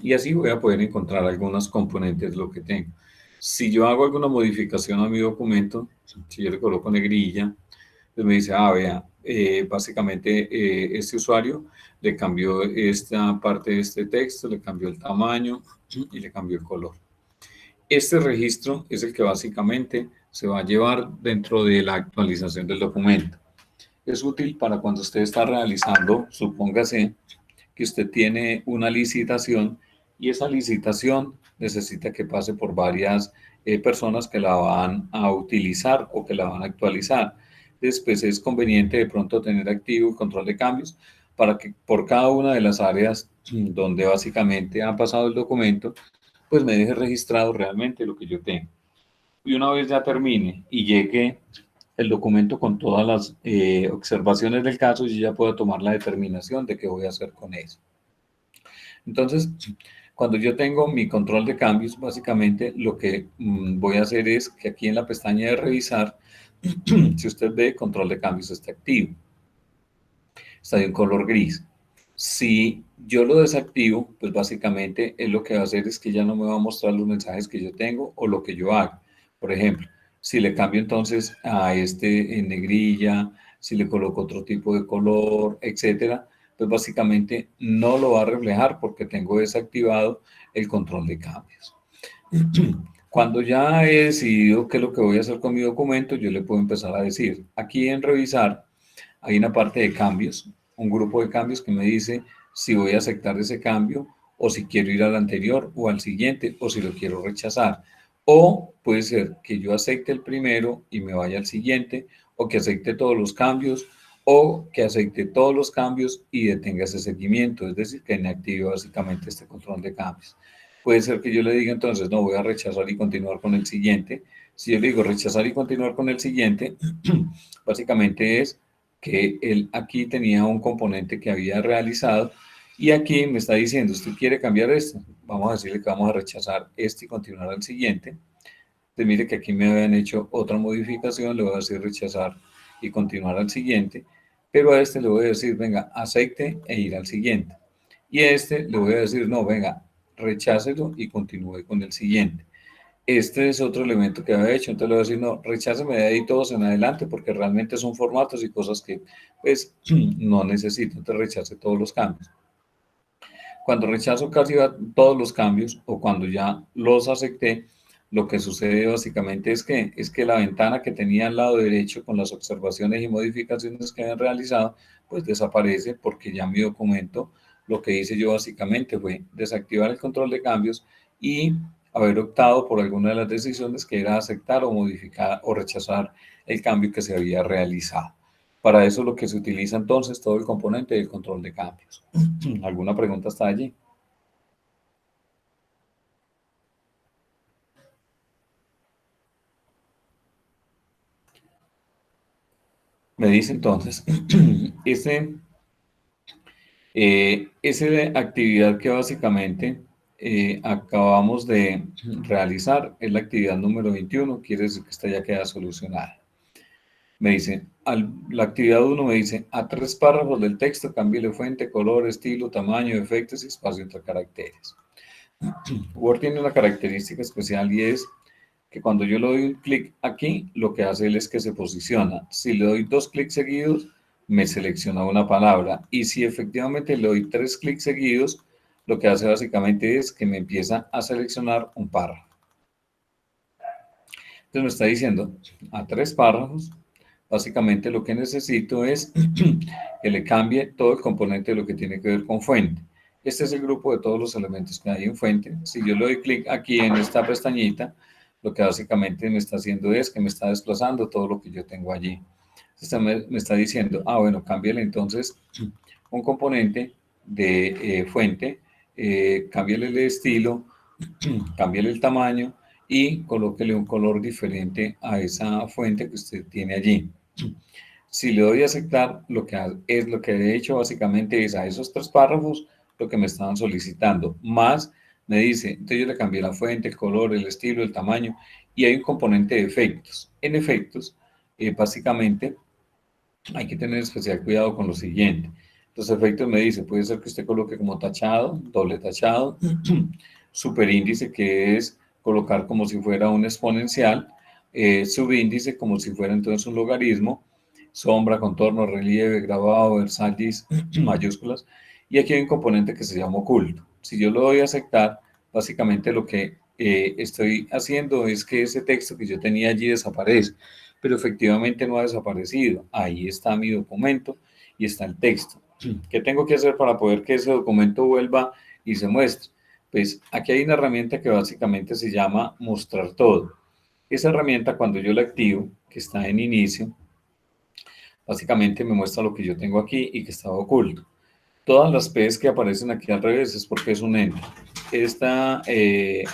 y así voy a poder encontrar algunos componentes de lo que tengo. Si yo hago alguna modificación a mi documento, si yo le coloco negrilla, pues me dice, vea, básicamente este usuario le cambió esta parte de este texto, le cambió el tamaño y le cambió el color. Este registro es el que básicamente se va a llevar dentro de la actualización del documento. Es útil para cuando usted está realizando, supóngase que usted tiene una licitación y esa licitación necesita que pase por varias personas que la van a utilizar o que la van a actualizar. Después es conveniente de pronto tener activo el control de cambios para que por cada una de las áreas donde básicamente ha pasado el documento, pues me deje registrado realmente lo que yo tengo. Y una vez ya termine y llegue el documento con todas las observaciones del caso, yo ya puedo tomar la determinación de qué voy a hacer con eso. Entonces, cuando yo tengo mi control de cambios, básicamente lo que voy a hacer es que aquí en la pestaña de revisar, si usted ve, control de cambios está activo. Está de un color gris. Si yo lo desactivo, pues básicamente él lo que va a hacer es que ya no me va a mostrar los mensajes que yo tengo o lo que yo hago. Por ejemplo, si le cambio entonces a este en negrilla, si le coloco otro tipo de color, etcétera, pues básicamente no lo va a reflejar porque tengo desactivado el control de cambios. Cuando ya he decidido qué es lo que voy a hacer con mi documento, yo le puedo empezar a decir, aquí en revisar hay una parte de cambios, un grupo de cambios que me dice si voy a aceptar ese cambio o si quiero ir al anterior o al siguiente o si lo quiero rechazar. O puede ser que yo acepte el primero y me vaya al siguiente, o que acepte todos los cambios, o que acepte todos los cambios y detenga ese seguimiento, es decir, que inactive básicamente este control de cambios. Puede ser que yo le diga entonces, no, voy a rechazar y continuar con el siguiente. Si yo le digo rechazar y continuar con el siguiente, básicamente es que él aquí tenía un componente que había realizado y aquí me está diciendo, usted quiere cambiar esto, vamos a decirle que vamos a rechazar este y continuar al siguiente. Entonces mire que aquí me habían hecho otra modificación, le voy a decir rechazar y continuar al siguiente, pero a este le voy a decir, venga, acepte e ir al siguiente. Y a este le voy a decir, no, venga, rechácelo y continúe con el siguiente. Este es otro elemento que había hecho, entonces le voy a decir, no, recháceme de ahí todos en adelante porque realmente son formatos y cosas que pues no necesito, entonces rechace todos los cambios. Cuando rechazo casi todos los cambios o cuando ya los acepté, lo que sucede básicamente es que la ventana que tenía al lado derecho con las observaciones y modificaciones que habían realizado, pues desaparece porque ya mi documento, lo que hice yo básicamente fue desactivar el control de cambios y haber optado por alguna de las decisiones que era aceptar o modificar o rechazar el cambio que se había realizado. Para eso lo que se utiliza entonces todo el componente del control de cambios. ¿Alguna pregunta hasta allí? Me dice entonces, esa actividad que básicamente acabamos de realizar es la actividad número 21, quiere decir que esta ya queda solucionada. Me dice, la actividad 1 me dice, a 3 párrafos del texto, cámbiale fuente, color, estilo, tamaño, efectos y espacio entre caracteres. Word tiene una característica especial y es que cuando yo le doy un clic aquí, lo que hace él es que se posiciona. Si le doy 2 clics seguidos, me selecciona una palabra. Y si efectivamente le doy 3 clics seguidos, lo que hace básicamente es que me empieza a seleccionar un párrafo. Entonces me está diciendo, a 3 párrafos, básicamente lo que necesito es que le cambie todo el componente de lo que tiene que ver con fuente. Este es el grupo de todos los elementos que hay en fuente. Si yo le doy clic aquí en esta pestañita, lo que básicamente me está haciendo es que me está desplazando todo lo que yo tengo allí. Me está diciendo, bueno, cámbiale entonces un componente de fuente, cámbiale el estilo, cámbiale el tamaño y colóquele un color diferente a esa fuente que usted tiene allí. Si le doy a aceptar, lo que he hecho básicamente es a esos 3 párrafos lo que me estaban solicitando, más me dice, entonces yo le cambié la fuente, el color, el estilo, el tamaño, y hay un componente de efectos. En efectos, básicamente, hay que tener especial cuidado con lo siguiente. Los efectos me dice, puede ser que usted coloque como tachado, doble tachado, superíndice, que es colocar como si fuera un exponencial, subíndice como si fuera entonces un logaritmo, sombra, contorno, relieve, grabado, versalles, mayúsculas, y aquí hay un componente que se llama oculto. Si yo lo doy a aceptar, básicamente lo que estoy haciendo es que ese texto que yo tenía allí desaparece, pero efectivamente no ha desaparecido. Ahí está mi documento y está el texto. ¿Qué tengo que hacer para poder que ese documento vuelva y se muestre? Pues aquí hay una herramienta que básicamente se llama mostrar todo. Esa herramienta, cuando yo la activo, que está en inicio, básicamente me muestra lo que yo tengo aquí y que estaba oculto. Todas las P's que aparecen aquí al revés es porque es un ente. Este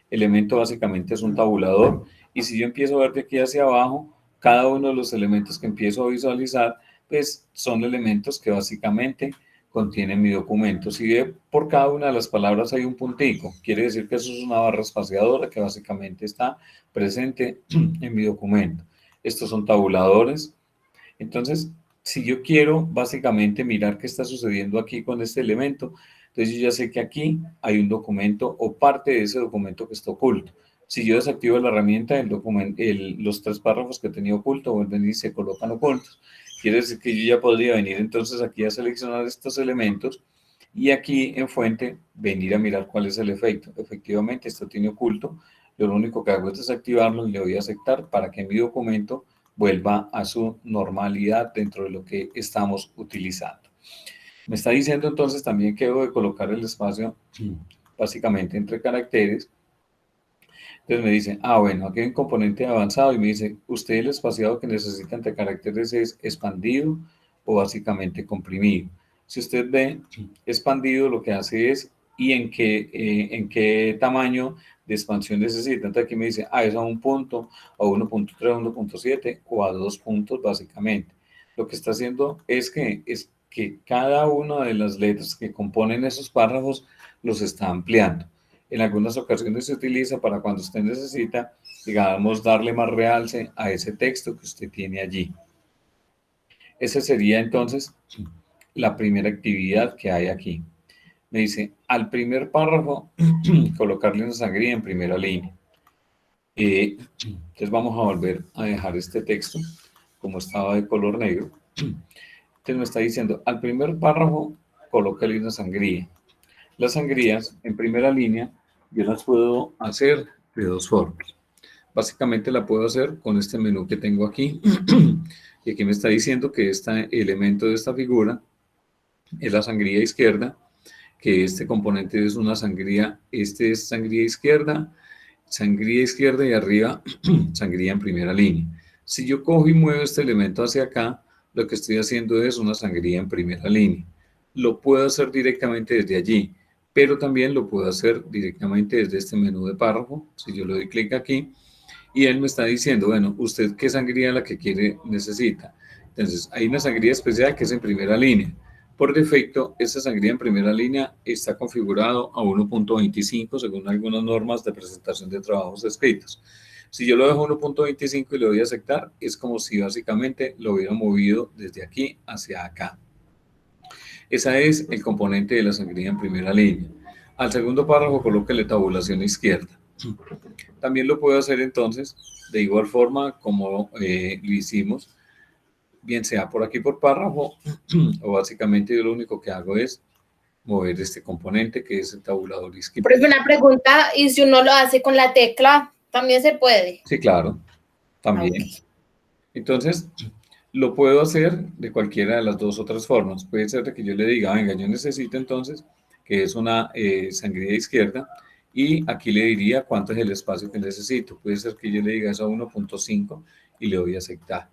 elemento básicamente es un tabulador, y si yo empiezo a ver de aquí hacia abajo, cada uno de los elementos que empiezo a visualizar, pues son elementos que básicamente contienen mi documento. Si ve por cada una de las palabras hay un puntico, quiere decir que eso es una barra espaciadora que básicamente está presente en mi documento. Estos son tabuladores. Entonces, si yo quiero básicamente mirar qué está sucediendo aquí con este elemento, entonces yo ya sé que aquí hay un documento o parte de ese documento que está oculto. Si yo desactivo la herramienta, los 3 párrafos que tenía oculto vuelven y se colocan ocultos. Quiere decir que yo ya podría venir entonces aquí a seleccionar estos elementos y aquí en fuente venir a mirar cuál es el efecto. Efectivamente, esto tiene oculto. Yo lo único que hago es desactivarlo y le doy a aceptar para que mi documento vuelva a su normalidad dentro de lo que estamos utilizando. Me está diciendo entonces también que debo de colocar el espacio básicamente entre caracteres. Entonces me dice, bueno, aquí hay un componente avanzado y me dice, usted el espaciado que necesita entre caracteres es expandido o básicamente comprimido. Si usted ve expandido, lo que hace es, ¿y en qué tamaño de expansión necesita? Entonces aquí me dice, es a 1 punto, a 1.3, 1.7 o a 2 puntos básicamente. Lo que está haciendo es que cada una de las letras que componen esos párrafos los está ampliando. En algunas ocasiones se utiliza para cuando usted necesita, digamos, darle más realce a ese texto que usted tiene allí. Esa sería entonces la primera actividad que hay aquí. Me dice, al primer párrafo, colocarle una sangría en primera línea. Entonces vamos a volver a dejar este texto como estaba de color negro. Entonces me está diciendo, al primer párrafo, colócale una sangría. Las sangrías en primera línea yo las puedo hacer de 2 formas. Básicamente la puedo hacer con este menú que tengo aquí. Y aquí me está diciendo que este elemento de esta figura es la sangría izquierda, que este componente es una sangría, este es sangría izquierda y arriba sangría en primera línea. Si yo cojo y muevo este elemento hacia acá, lo que estoy haciendo es una sangría en primera línea. Lo puedo hacer directamente desde allí, pero también lo puedo hacer directamente desde este menú de párrafo. Si yo le doy clic aquí, y él me está diciendo, bueno, ¿usted qué sangría es la que necesita? Entonces, hay una sangría especial que es en primera línea. Por defecto, esta sangría en primera línea está configurado a 1.25 según algunas normas de presentación de trabajos escritos. Si yo lo dejo a 1.25 y le doy a aceptar, es como si básicamente lo hubiera movido desde aquí hacia acá. Ese es el componente de la sangría en primera línea. Al segundo párrafo, colóquele tabulación izquierda. También lo puedo hacer entonces de igual forma como lo hicimos, bien sea por aquí por párrafo, o básicamente yo lo único que hago es mover este componente que es el tabulador izquierdo. Pero es una pregunta, ¿y si uno lo hace con la tecla, también se puede? Sí, claro, también. Okay. Entonces, lo puedo hacer de cualquiera de las 2 otras formas. Puede ser de que yo le diga, venga, yo necesito entonces que es una sangría izquierda, y aquí le diría cuánto es el espacio que necesito. Puede ser que yo le diga eso a 1.5 y le doy a aceptar.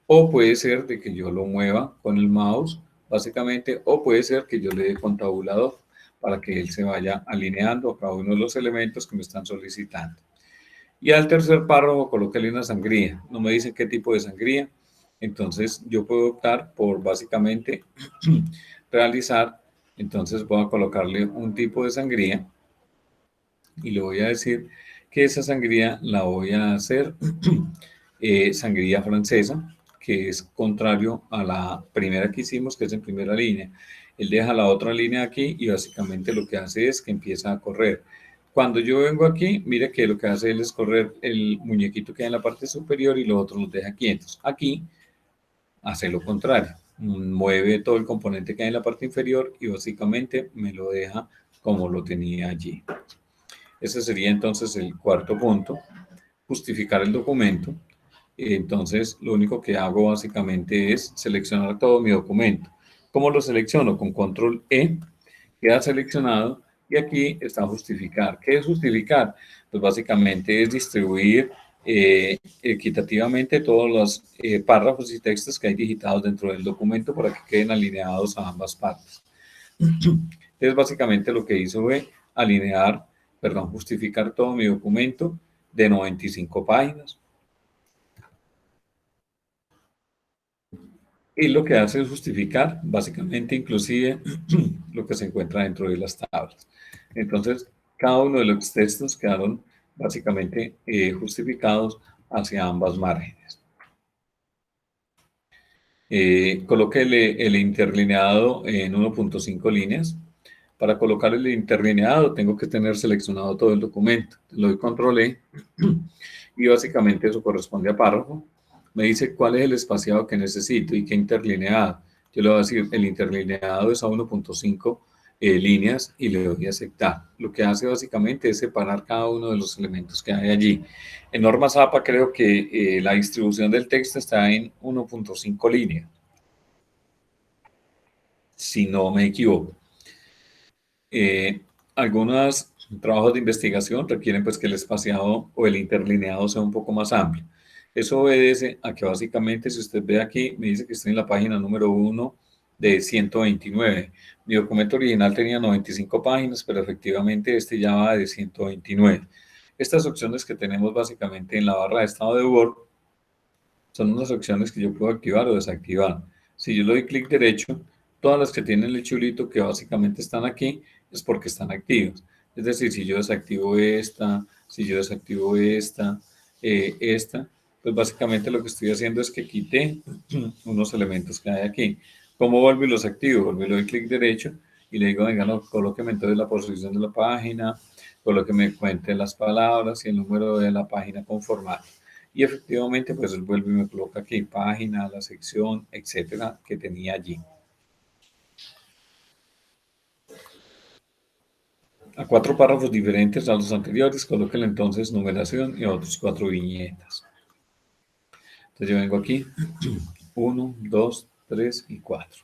O puede ser de que yo lo mueva con el mouse, básicamente, o puede ser que yo le dé con tabulador para que él se vaya alineando a cada uno de los elementos que me están solicitando. Y al tercer párrafo, colóquele una sangría. No me dicen qué tipo de sangría. Entonces, yo puedo optar por básicamente realizar. Entonces, voy a colocarle un tipo de sangría y le voy a decir que esa sangría la voy a hacer sangría francesa. que es contrario a la primera que hicimos, que es en primera línea. Él deja la otra línea aquí y básicamente lo que hace es que empieza a correr. Cuando yo vengo aquí, mire que lo que hace él es correr el muñequito que hay en la parte superior y los otros los deja quietos. Aquí hace lo contrario, mueve todo el componente que hay en la parte inferior y básicamente me lo deja como lo tenía allí. Ese sería entonces el cuarto punto, justificar el documento. Entonces, lo único que hago básicamente es seleccionar todo mi documento. ¿Cómo lo selecciono? Con control E, queda seleccionado y aquí está justificar. ¿Qué es justificar? Pues básicamente es distribuir equitativamente todos los párrafos y textos que hay digitados dentro del documento para que queden alineados a ambas partes. Entonces, básicamente lo que hizo fue justificar todo mi documento de 95 páginas. Y lo que hace es justificar, básicamente, inclusive, lo que se encuentra dentro de las tablas. Entonces, cada uno de los textos quedaron básicamente justificados hacia ambas márgenes. Coloque el interlineado en 1.5 líneas. Para colocar el interlineado tengo que tener seleccionado todo el documento. Le doy control E y básicamente eso corresponde a párrafo. Me dice cuál es el espaciado que necesito y qué interlineado. Yo le voy a decir el interlineado es a 1.5 líneas y le doy a aceptar. Lo que hace básicamente es separar cada uno de los elementos que hay allí. En normas APA creo que la distribución del texto está en 1.5 líneas, si no me equivoco. Algunos trabajos de investigación requieren pues que el espaciado o el interlineado sea un poco más amplio. Eso obedece a que básicamente, si usted ve aquí, me dice que estoy en la página número 1 de 129. Mi documento original tenía 95 páginas, pero efectivamente este ya va de 129. Estas opciones que tenemos básicamente en la barra de estado de Word son unas opciones que yo puedo activar o desactivar. Si yo le doy clic derecho, todas las que tienen el chulito que básicamente están aquí es porque están activos. Es decir, si yo desactivo esta, si yo desactivo esta, pues básicamente lo que estoy haciendo es que quité unos elementos que hay aquí. ¿Cómo vuelvo y los activo? Vuelvo y le doy clic derecho y le digo, venga, no, colóqueme entonces la posición de la página, colóqueme cuente las palabras y el número de la página con formato. Y efectivamente, pues él vuelve y me coloca aquí página, la sección, etcétera, que tenía allí. A 4 párrafos diferentes a los anteriores, colóquenle entonces numeración y otros 4 viñetas. Entonces yo vengo aquí, 1, 2, 3 y 4.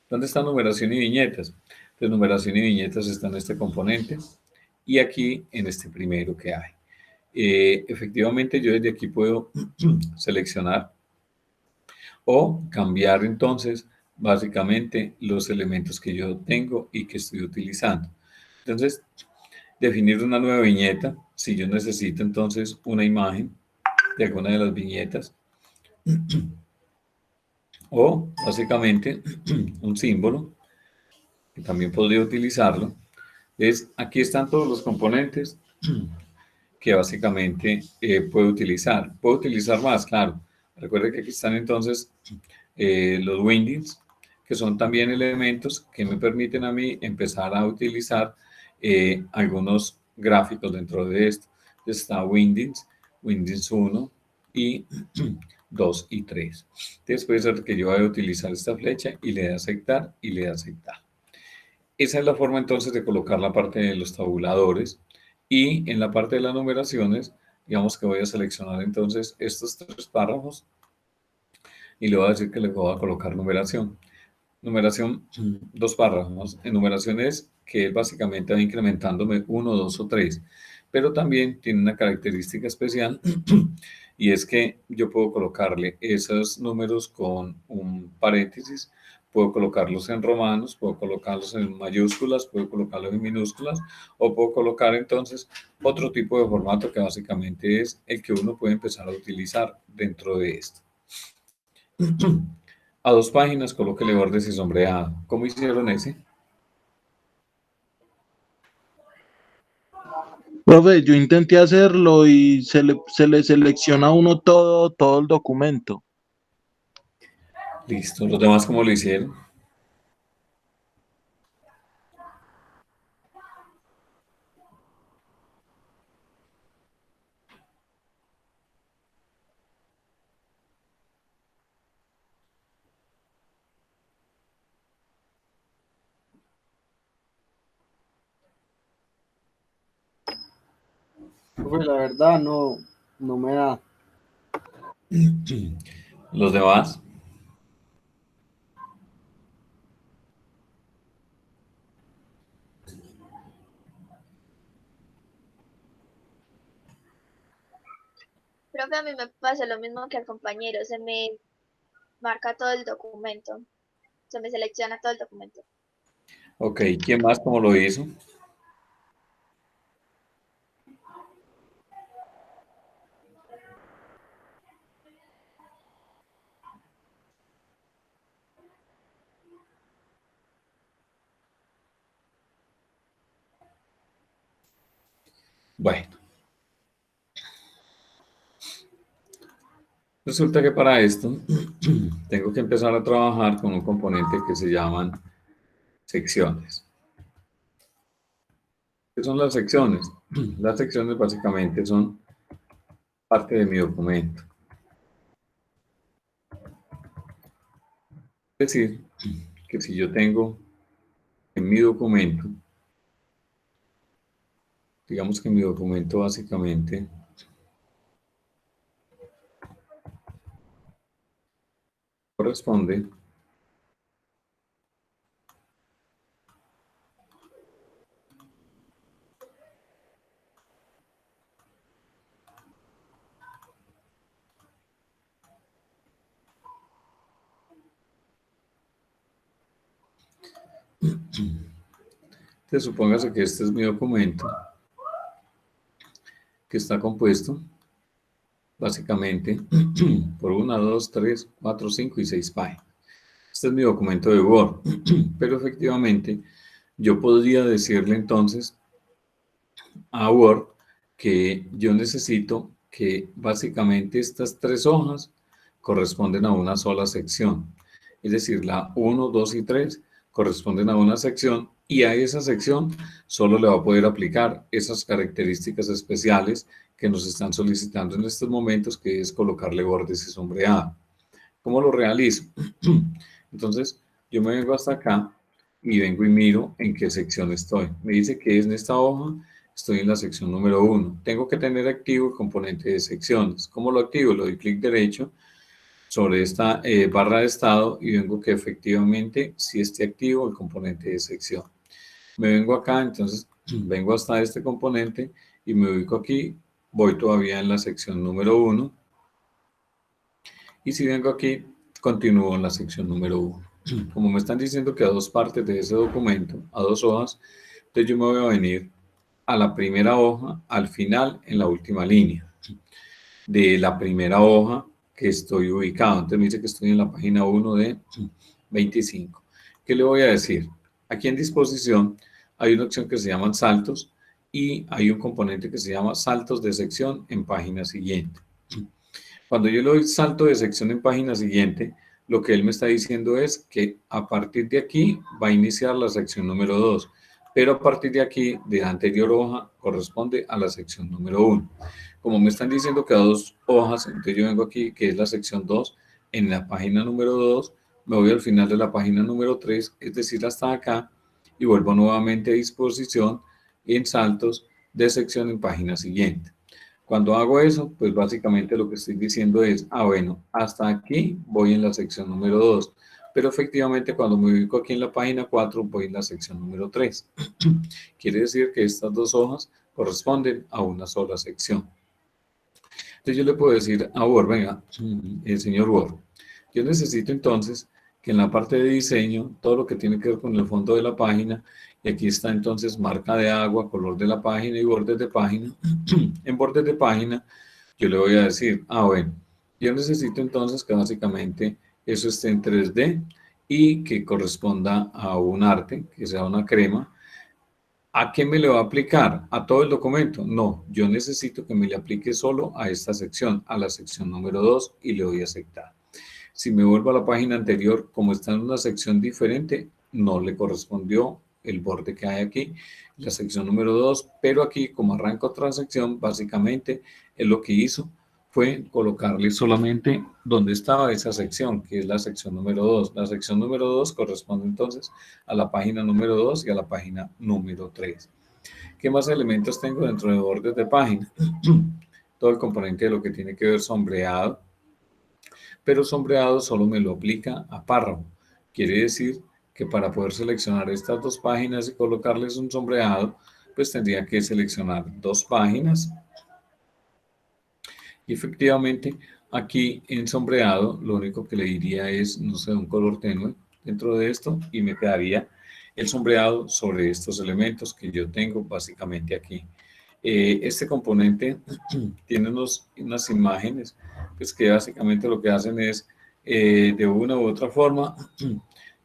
¿Dónde está numeración y viñetas? Pues numeración y viñetas están en este componente y aquí en este primero que hay. Efectivamente yo desde aquí puedo seleccionar o cambiar entonces básicamente los elementos que yo tengo y que estoy utilizando. Entonces, definir una nueva viñeta, si yo necesito entonces una imagen de alguna de las viñetas o básicamente un símbolo, que también podría utilizarlo, es aquí están todos los componentes que básicamente puedo utilizar. Puedo utilizar más, claro. Recuerde que aquí están entonces los windings, que son también elementos que me permiten a mí empezar a utilizar algunos gráficos dentro de esto. Entonces está windings, windings 1 y 2 y 3. Entonces puede ser que yo vaya a utilizar esta flecha y le dé a aceptar y le dé a aceptar. Esa es la forma entonces de colocar la parte de los tabuladores. Y en la parte de las numeraciones, digamos que voy a seleccionar entonces estos 3 párrafos y le voy a decir que le voy a colocar numeración. Numeración, 2 párrafos. En numeración es que básicamente va incrementándome 1, 2 o 3. Pero también tiene una característica especial y es que yo puedo colocarle esos números con un paréntesis, puedo colocarlos en romanos, puedo colocarlos en mayúsculas, puedo colocarlos en minúsculas o puedo colocar entonces otro tipo de formato que básicamente es el que uno puede empezar a utilizar dentro de esto. A 2 páginas colóquele bordes y sombreado. ¿Cómo hicieron ese? Profe, yo intenté hacerlo y se le selecciona a uno todo el documento. Listo. ¿Los demás cómo lo hicieron? Profe, la verdad no me da. ¿Los demás? Profe, a mí me pasa lo mismo que al compañero, se me marca todo el documento, se me selecciona todo el documento. Ok, ¿quién más cómo lo hizo? Bueno, resulta que para esto tengo que empezar a trabajar con un componente que se llaman secciones. ¿Qué son las secciones? Las secciones básicamente son parte de mi documento. Es decir, que si yo tengo en mi documento, digamos que mi documento básicamente corresponde Entonces, supóngase que este es mi documento, que está compuesto básicamente por 1, 2, 3, 4, 5 y 6 páginas. Este es mi documento de Word, pero efectivamente yo podría decirle entonces a Word que yo necesito que básicamente estas 3 hojas corresponden a una sola sección. Es decir, la 1, 2 y 3 corresponden a una sección y a esa sección solo le va a poder aplicar esas características especiales que nos están solicitando en estos momentos, que es colocarle bordes y sombreado. ¿Cómo lo realizo? Entonces, yo me vengo hasta acá y vengo y miro en qué sección estoy. Me dice que es en esta hoja, estoy en la sección número 1. Tengo que tener activo el componente de secciones. ¿Cómo lo activo? Le doy clic derecho sobre esta barra de estado y vengo que efectivamente sí esté activo el componente de sección. Me vengo acá, entonces vengo hasta este componente y me ubico aquí. Voy todavía en la sección número 1. Y si vengo aquí, continúo en la sección número 1. Como me están diciendo que a 2 partes de ese documento, a 2 hojas, entonces yo me voy a venir a la primera hoja, al final, en la última línea de la primera hoja que estoy ubicado. Entonces me dice que estoy en la página 1 de 25. ¿Qué le voy a decir? Aquí en disposición hay una opción que se llama saltos y hay un componente que se llama saltos de sección en página siguiente. Cuando yo le doy salto de sección en página siguiente, lo que él me está diciendo es que a partir de aquí va a iniciar la sección número 2, pero a partir de aquí, de la anterior hoja, corresponde a la sección número 1. Como me están diciendo que a 2 hojas, entonces yo vengo aquí, que es la sección 2, en la página número 2, me voy al final de la página número 3, es decir, hasta acá, y vuelvo nuevamente a disposición en saltos de sección en página siguiente. Cuando hago eso, pues básicamente lo que estoy diciendo es, bueno, hasta aquí voy en la sección número 2, pero efectivamente cuando me ubico aquí en la página 4 voy en la sección número 3. Quiere decir que estas 2 hojas corresponden a una sola sección. Entonces yo le puedo decir a Word, venga, el señor Word, yo necesito entonces que en la parte de diseño, todo lo que tiene que ver con el fondo de la página, y aquí está entonces marca de agua, color de la página y bordes de página. En bordes de página yo le voy a decir, bueno, yo necesito entonces que básicamente eso esté en 3D y que corresponda a un arte, que sea una crema. ¿A qué me le va a aplicar? ¿A todo el documento? No, yo necesito que me le aplique solo a esta sección, a la sección número 2 y le doy a aceptar. Si me vuelvo a la página anterior, como está en una sección diferente, no le correspondió el borde que hay aquí, la sección número 2, pero aquí como arranca otra sección, básicamente él lo que hizo fue colocarle solamente donde estaba esa sección, que es la sección número 2. La sección número 2 corresponde entonces a la página número 2 y a la página número 3. ¿Qué más elementos tengo dentro de bordes de página? Todo el componente de lo que tiene que ver sombreado, pero sombreado solo me lo aplica a párrafo. Quiere decir que para poder seleccionar estas dos páginas y colocarles un sombreado, pues tendría que seleccionar dos páginas. Y efectivamente, aquí en sombreado, lo único que le diría es, no sé, un color tenue dentro de esto y me quedaría el sombreado sobre estos elementos que yo tengo básicamente aquí. Este componente tiene unas imágenes pues que básicamente lo que hacen es de una u otra forma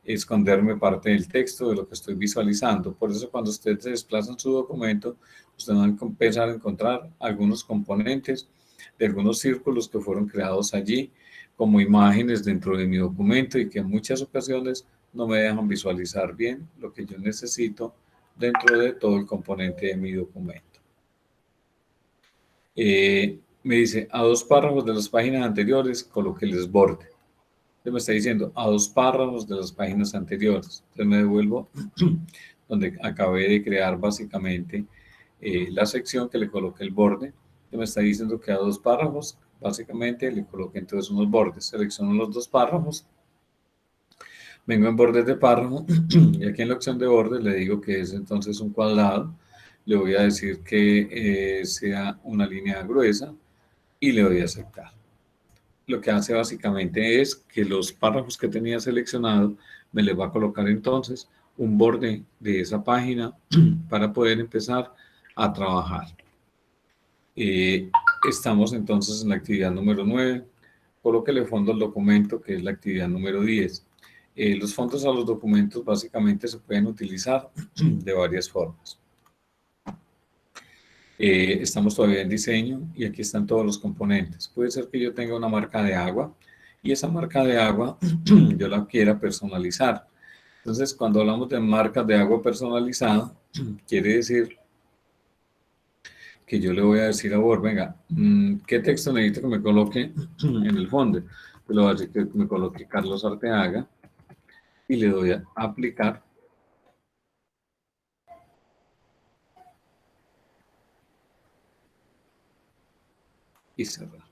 esconderme parte del texto de lo que estoy visualizando. Por eso cuando usted se desplaza en su documento, usted va a empezar a encontrar algunos componentes de algunos círculos que fueron creados allí como imágenes dentro de mi documento y que en muchas ocasiones no me dejan visualizar bien lo que yo necesito dentro de todo el componente de mi documento. Me dice, a dos párrafos de las páginas anteriores, colóqueles borde. Entonces me está diciendo, a dos párrafos de las páginas anteriores. Entonces me devuelvo donde acabé de crear básicamente la sección que le coloque el borde. Entonces me está diciendo que a dos párrafos, básicamente le coloque entonces unos bordes. Selecciono los dos párrafos. Vengo en bordes de párrafo y aquí en la opción de bordes le digo que es entonces un cuadrado. Le voy a decir que sea una línea gruesa y le doy a aceptar. Lo que hace básicamente es que los párrafos que tenía seleccionado me les va a colocar entonces un borde de esa página para poder empezar a trabajar. Estamos entonces en la actividad número 9. Colóquele fondo al documento, que es la actividad número 10. Los fondos a los documentos básicamente se pueden utilizar de varias formas. Estamos todavía en diseño y aquí están todos los componentes. Puede ser que yo tenga una marca de agua y esa marca de agua yo la quiera personalizar. Entonces, cuando hablamos de marcas de agua personalizada, quiere decir que yo le voy a decir a Word, venga, ¿qué texto necesito que me coloque en el fondo? Pues le voy a decir que me coloque Carlos Arteaga y le doy a aplicar. Y cerrar.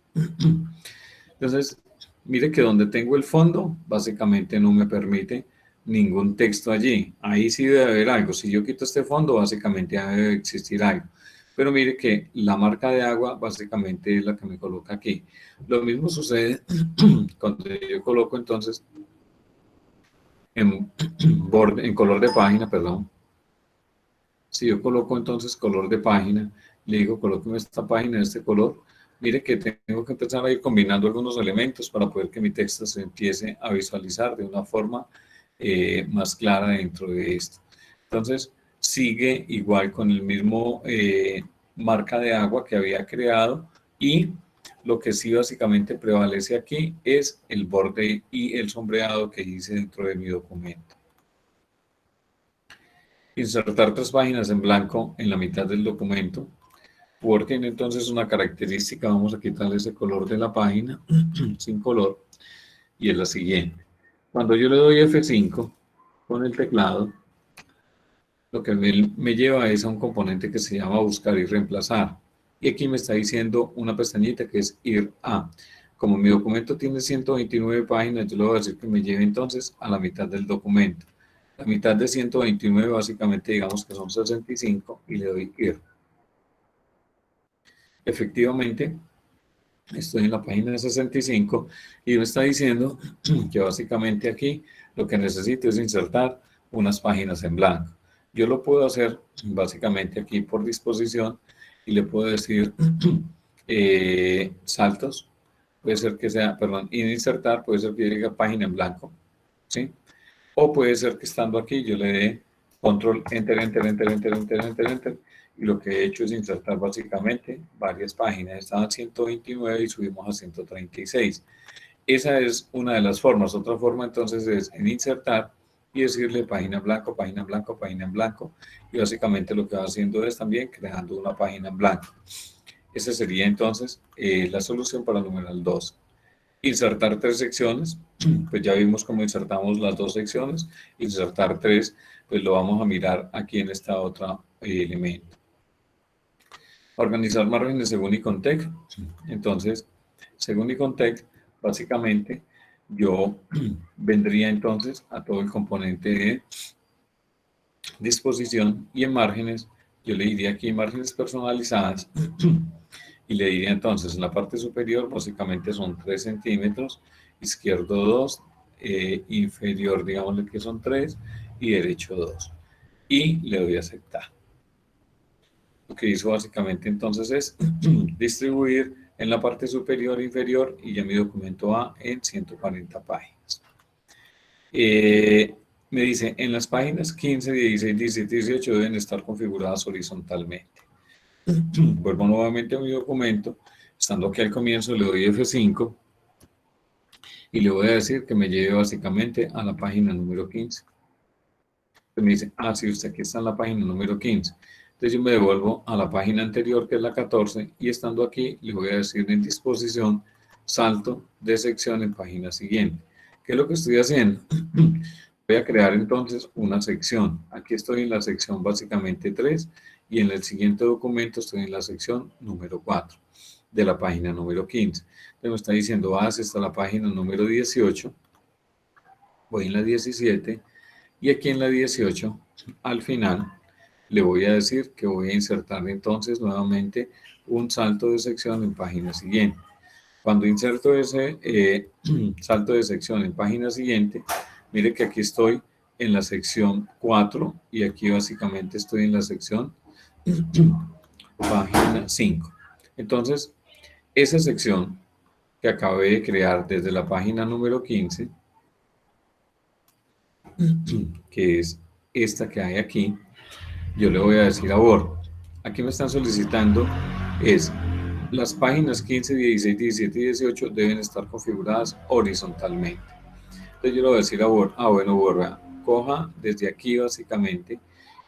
Entonces, mire que donde tengo el fondo, básicamente no me permite ningún texto allí. Ahí sí debe haber algo. Si yo quito este fondo, básicamente debe existir algo. Pero mire que la marca de agua básicamente es la que me coloca aquí. Lo mismo sucede cuando yo coloco entonces en color de página, perdón. Si yo coloco entonces color de página, le digo colóqueme esta página de este color, mire que tengo que empezar a ir combinando algunos elementos para poder que mi texto se empiece a visualizar de una forma más clara dentro de esto. Entonces, sigue igual con el mismo marca de agua que había creado y lo que sí básicamente prevalece aquí es el borde y el sombreado que hice dentro de mi documento. Insertar 3 páginas en blanco en la mitad del documento. Word tiene entonces una característica, vamos a quitarle ese color de la página, sin color, y es la siguiente. Cuando yo le doy F5 con el teclado, lo que me lleva es a un componente que se llama buscar y reemplazar. Y aquí me está diciendo una pestañita que es ir a. Como mi documento tiene 129 páginas, yo le voy a decir que me lleve entonces a la mitad del documento. La mitad de 129 básicamente digamos que son 65 y le doy ir. Efectivamente, estoy en la página 65 y me está diciendo que básicamente aquí lo que necesito es insertar unas páginas en blanco. Yo lo puedo hacer básicamente aquí por disposición y le puedo decir saltos, puede ser que sea, perdón, insertar, puede ser que yo diga página en blanco, ¿sí? O puede ser que estando aquí yo le dé control, enter, enter, enter, enter, enter, enter, enter, y lo que he hecho es insertar básicamente varias páginas. Estaban 129 y subimos a 136. Esa es una de las formas. Otra forma entonces es en insertar y decirle página en blanco, página en blanco, página en blanco. Y básicamente lo que va haciendo es también creando una página en blanco. Esa sería entonces la solución para el numeral 2. Insertar 3 secciones, pues ya vimos cómo insertamos las 2 secciones. Insertar 3, pues lo vamos a mirar aquí en esta otra elemento. Organizar márgenes según Icontec. Entonces, según Icontec, básicamente yo vendría entonces a todo el componente de disposición y en márgenes, yo le diría aquí márgenes personalizadas y le diría entonces en la parte superior básicamente son 3 centímetros, izquierdo 2, inferior digámosle que son 3 y derecho 2 y le doy a aceptar. Lo que hizo básicamente entonces es distribuir en la parte superior e inferior y ya mi documento va en 140 páginas. Me dice, en las páginas 15, 16, 17 y 18 deben estar configuradas horizontalmente. Vuelvo nuevamente a mi documento, estando aquí al comienzo le doy F5 y le voy a decir que me lleve básicamente a la página número 15. Entonces me dice, ah, sí, usted aquí está en la página número 15. Entonces yo me devuelvo a la página anterior, que es la 14, y estando aquí, le voy a decir en disposición, salto de sección en página siguiente. ¿Qué es lo que estoy haciendo? Voy a crear entonces una sección. Aquí estoy en la sección básicamente 3, y en el siguiente documento estoy en la sección número 4, de la página número 15. Entonces me está diciendo, hasta la página número 18, voy en la 17, y aquí en la 18, al final, le voy a decir que voy a insertar entonces nuevamente un salto de sección en página siguiente. Cuando inserto ese salto de sección en página siguiente, mire que aquí estoy en la sección 4 y aquí básicamente estoy en la sección página 5. Entonces, esa sección que acabé de crear desde la página número 15, que es esta que hay aquí, yo le voy a decir a Word, aquí me están solicitando es las páginas 15, 16, 17 y 18 deben estar configuradas horizontalmente. Entonces yo le voy a decir a Word, bueno, Word, coja desde aquí básicamente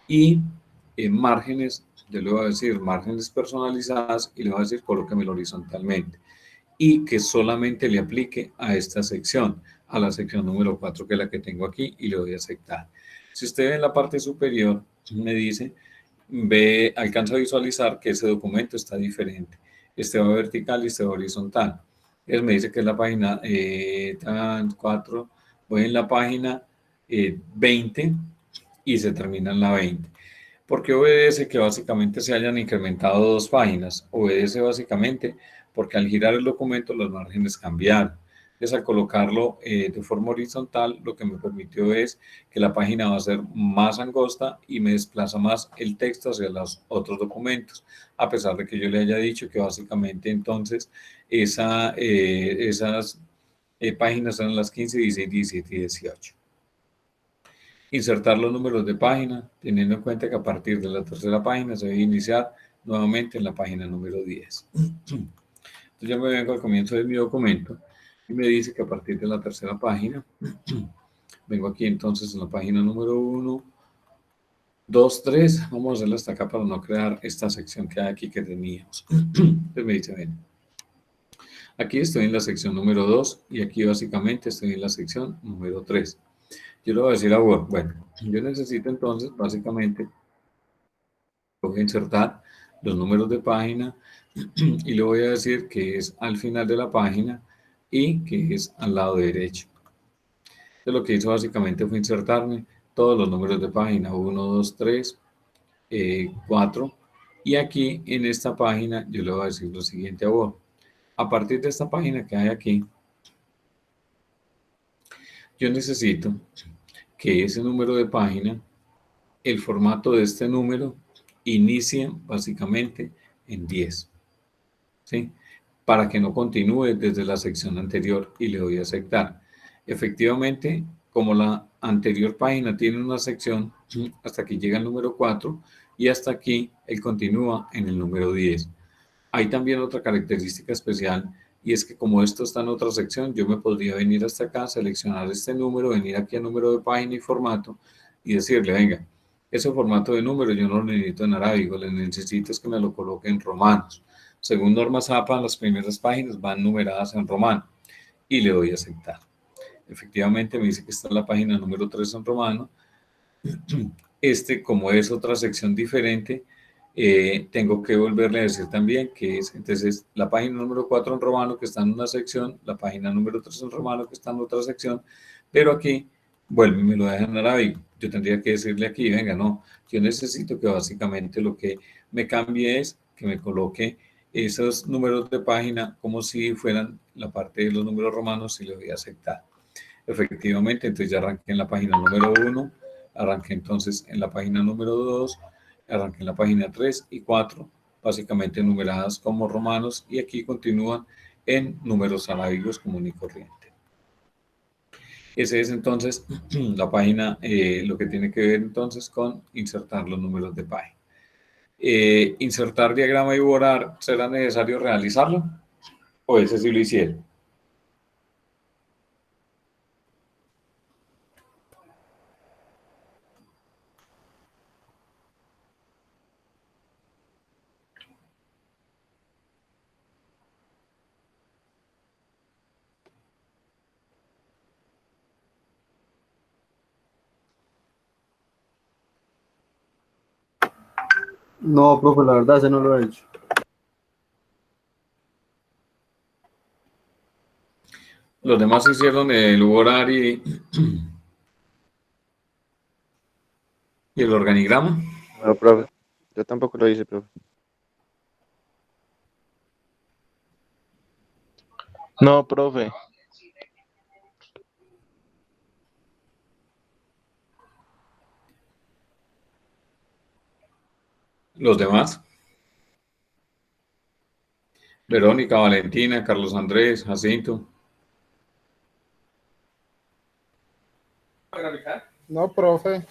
y en márgenes, yo le voy a decir márgenes personalizadas y le voy a decir colóquemelo horizontalmente y que solamente le aplique a esta sección, a la sección número 4 que es la que tengo aquí y le doy a aceptar. Si usted ve en la parte superior, me dice, alcanza a visualizar que ese documento está diferente. Este va vertical y este va horizontal. Él me dice que es la página 4, voy en la página 20 y se termina en la 20. ¿Por qué obedece que básicamente se hayan incrementado 2 páginas? Obedece básicamente porque al girar el documento los márgenes cambiaron. Entonces, al colocarlo de forma horizontal, lo que me permitió es que la página va a ser más angosta y me desplaza más el texto hacia los otros documentos, a pesar de que yo le haya dicho que básicamente entonces esas páginas eran las 15, 16, 17 y 18. Insertar los números de página, teniendo en cuenta que a partir de la tercera página se debe iniciar nuevamente en la página número 10. Entonces yo me vengo al comienzo de mi documento y me dice que a partir de la tercera página, vengo aquí entonces en la página número 1, 2, 3, vamos a hacerlo hasta acá para no crear esta sección que hay aquí que teníamos. Entonces me dice, ven, aquí estoy en la sección número 2 y aquí básicamente estoy en la sección número 3. Yo le voy a decir a Word, bueno, yo necesito entonces básicamente, voy a insertar los números de página y le voy a decir que es al final de la página y que es al lado derecho. Entonces lo que hizo básicamente fue insertarme todos los números de página, 1, 2, 3, 4, y aquí en esta página yo le voy a decir lo siguiente a Word. A partir de esta página que hay aquí, yo necesito que ese número de página, el formato de este número, inicie básicamente en 10, ¿sí? Para que no continúe desde la sección anterior y le doy a aceptar. Efectivamente, como la anterior página tiene una sección, hasta aquí llega el número 4 y hasta aquí él continúa en el número 10. Hay también otra característica especial y es que como esto está en otra sección, yo me podría venir hasta acá, seleccionar este número, venir aquí a número de página y formato y decirle, venga, ese formato de número yo no lo necesito en arábigo, le necesito es que me lo coloque en romanos. Según normas APA, las primeras páginas van numeradas en romano y le doy a aceptar. Efectivamente me dice que está en la página número 3 en romano. Como es otra sección diferente, tengo que volverle a decir también que es, entonces, la página número 4 en romano que está en una sección, la página número 3 en romano que está en otra sección, pero aquí vuelve y me lo deja en arábigo. Yo tendría que decirle aquí, venga, no, yo necesito que básicamente lo que me cambie es que me coloque esos números de página como si fueran la parte de los números romanos y le voy a aceptar. Efectivamente, entonces ya arranqué en la página número 1, arranqué entonces en la página número 2, arranqué en la página 3 y 4, básicamente numeradas como romanos, y aquí continúan en números arábigos común y corriente. Ese es entonces la página, lo que tiene que ver entonces con insertar los números de página. Insertar diagrama y borrar, ¿será necesario realizarlo? ¿O ese sí lo hicieron? No, profe, la verdad, ese no lo he hecho. Los demás hicieron el borrar y el organigrama. No, profe. Yo tampoco lo hice, profe. No, profe. Los demás. Verónica, Valentina, Carlos Andrés, Jacinto. No, profe.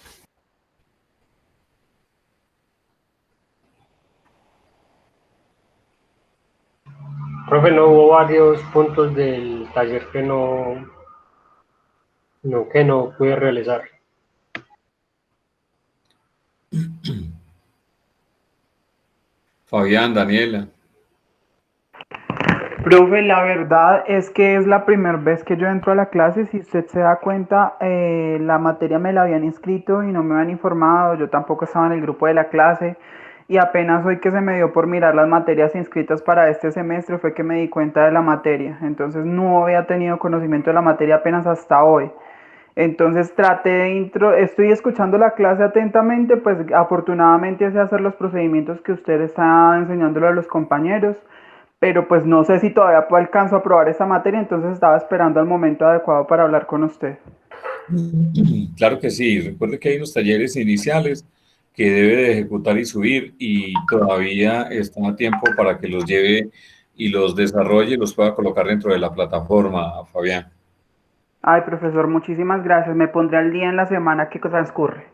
Profe, no hubo varios puntos del taller que no pude realizar. Fabián, Daniela. Profe, la verdad es que es la primera vez que yo entro a la clase. Si usted se da cuenta, la materia me la habían inscrito y no me habían informado. Yo tampoco estaba en el grupo de la clase y apenas hoy que se me dio por mirar las materias inscritas para este semestre fue que me di cuenta de la materia. Entonces no había tenido conocimiento de la materia apenas hasta hoy. Entonces estoy escuchando la clase atentamente, pues afortunadamente sé hacer los procedimientos que usted está enseñándole a los compañeros, pero pues no sé si todavía alcanzo a aprobar esta materia, entonces estaba esperando el momento adecuado para hablar con usted. Claro que sí. Recuerde que hay unos talleres iniciales que debe de ejecutar y subir y todavía está a tiempo para que los lleve y los desarrolle y los pueda colocar dentro de la plataforma, Fabián. Ay, profesor, muchísimas gracias. Me pondré al día en la semana que transcurre.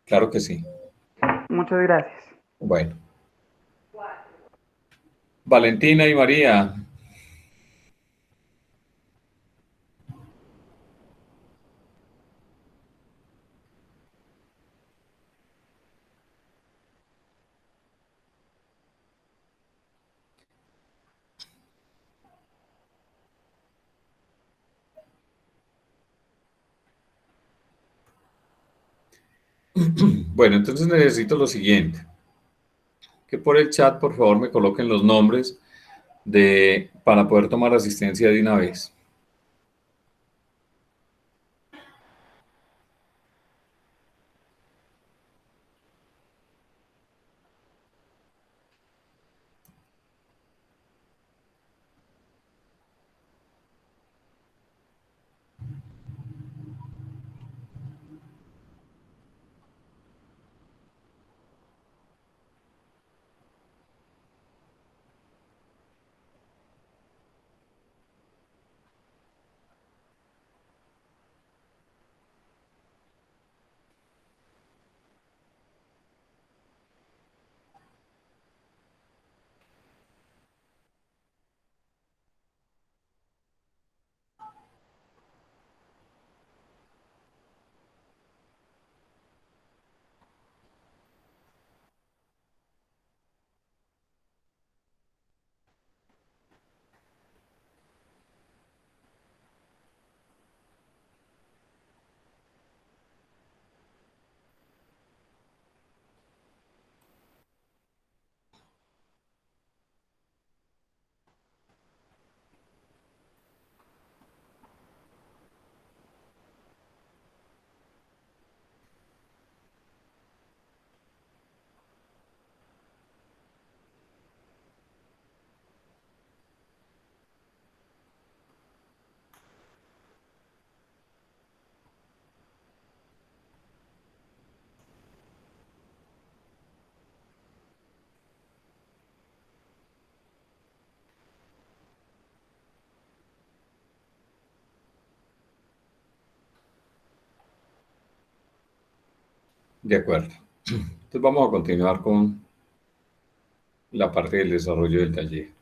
Claro que sí. Muchas gracias. Bueno. Valentina y María. Bueno, entonces necesito lo siguiente. Que por el chat, por favor, me coloquen los nombres para poder tomar asistencia de una vez. De acuerdo. Entonces vamos a continuar con la parte del desarrollo del taller.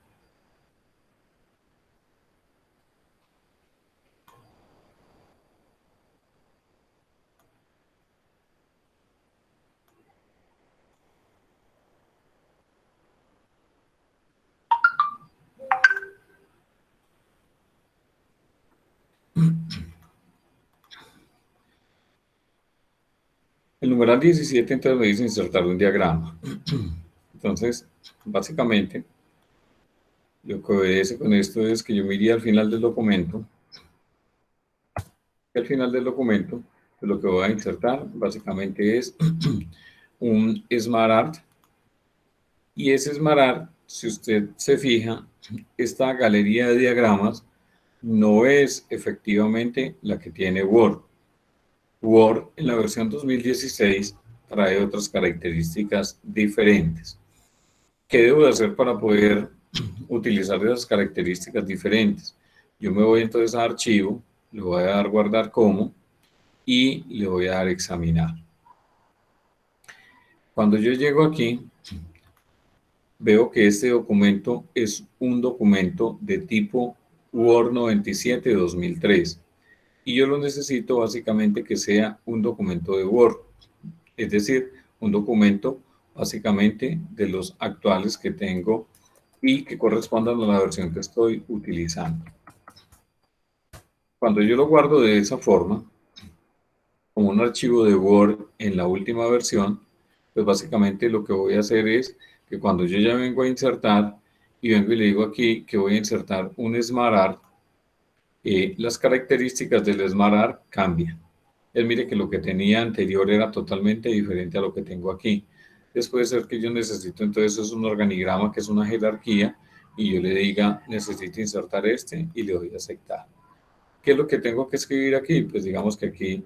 El numeral 17 entonces me dice insertar un diagrama. Entonces, básicamente, lo que obedece con esto es que yo me iría al final del documento. Al final del documento, pues lo que voy a insertar básicamente es un SmartArt. Y ese SmartArt, si usted se fija, esta galería de diagramas no es efectivamente la que tiene Word. Word en la versión 2016 trae otras características diferentes. ¿Qué debo de hacer para poder utilizar esas características diferentes? Yo me voy entonces a archivo, le voy a dar guardar como y le voy a dar examinar. Cuando yo llego aquí, veo que este documento es un documento de tipo Word 97-2003 y yo lo necesito básicamente que sea un documento de Word, es decir, un documento básicamente de los actuales que tengo y que correspondan a la versión que estoy utilizando. Cuando yo lo guardo de esa forma, como un archivo de Word en la última versión, pues básicamente lo que voy a hacer es que cuando yo ya vengo a insertar y vengo y le digo aquí que voy a insertar un SmartArt, las características del SmartArt cambian. Mire que lo que tenía anterior era totalmente diferente a lo que tengo aquí. Entonces puede ser que yo necesito entonces un organigrama que es una jerarquía y yo le diga necesito insertar este y le doy a aceptar. ¿Qué es lo que tengo que escribir aquí? Pues digamos que aquí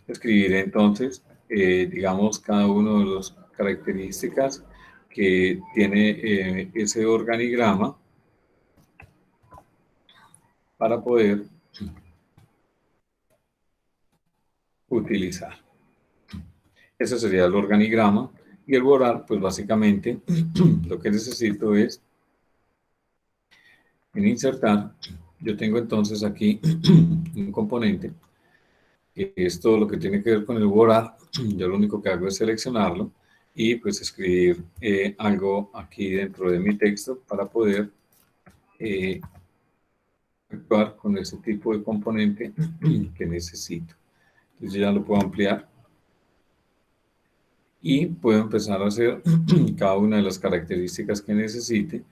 escribiré entonces, digamos, cada uno de las características que tiene ese organigrama para poder utilizar. Ese sería el organigrama y el borrar, pues básicamente lo que necesito es en insertar. Yo tengo entonces aquí un componente que es todo lo que tiene que ver con el borrar. Yo lo único que hago es seleccionarlo y pues escribir algo aquí dentro de mi texto para poder actuar con ese tipo de componente que necesito. Entonces ya lo puedo ampliar y puedo empezar a hacer cada una de las características que necesite.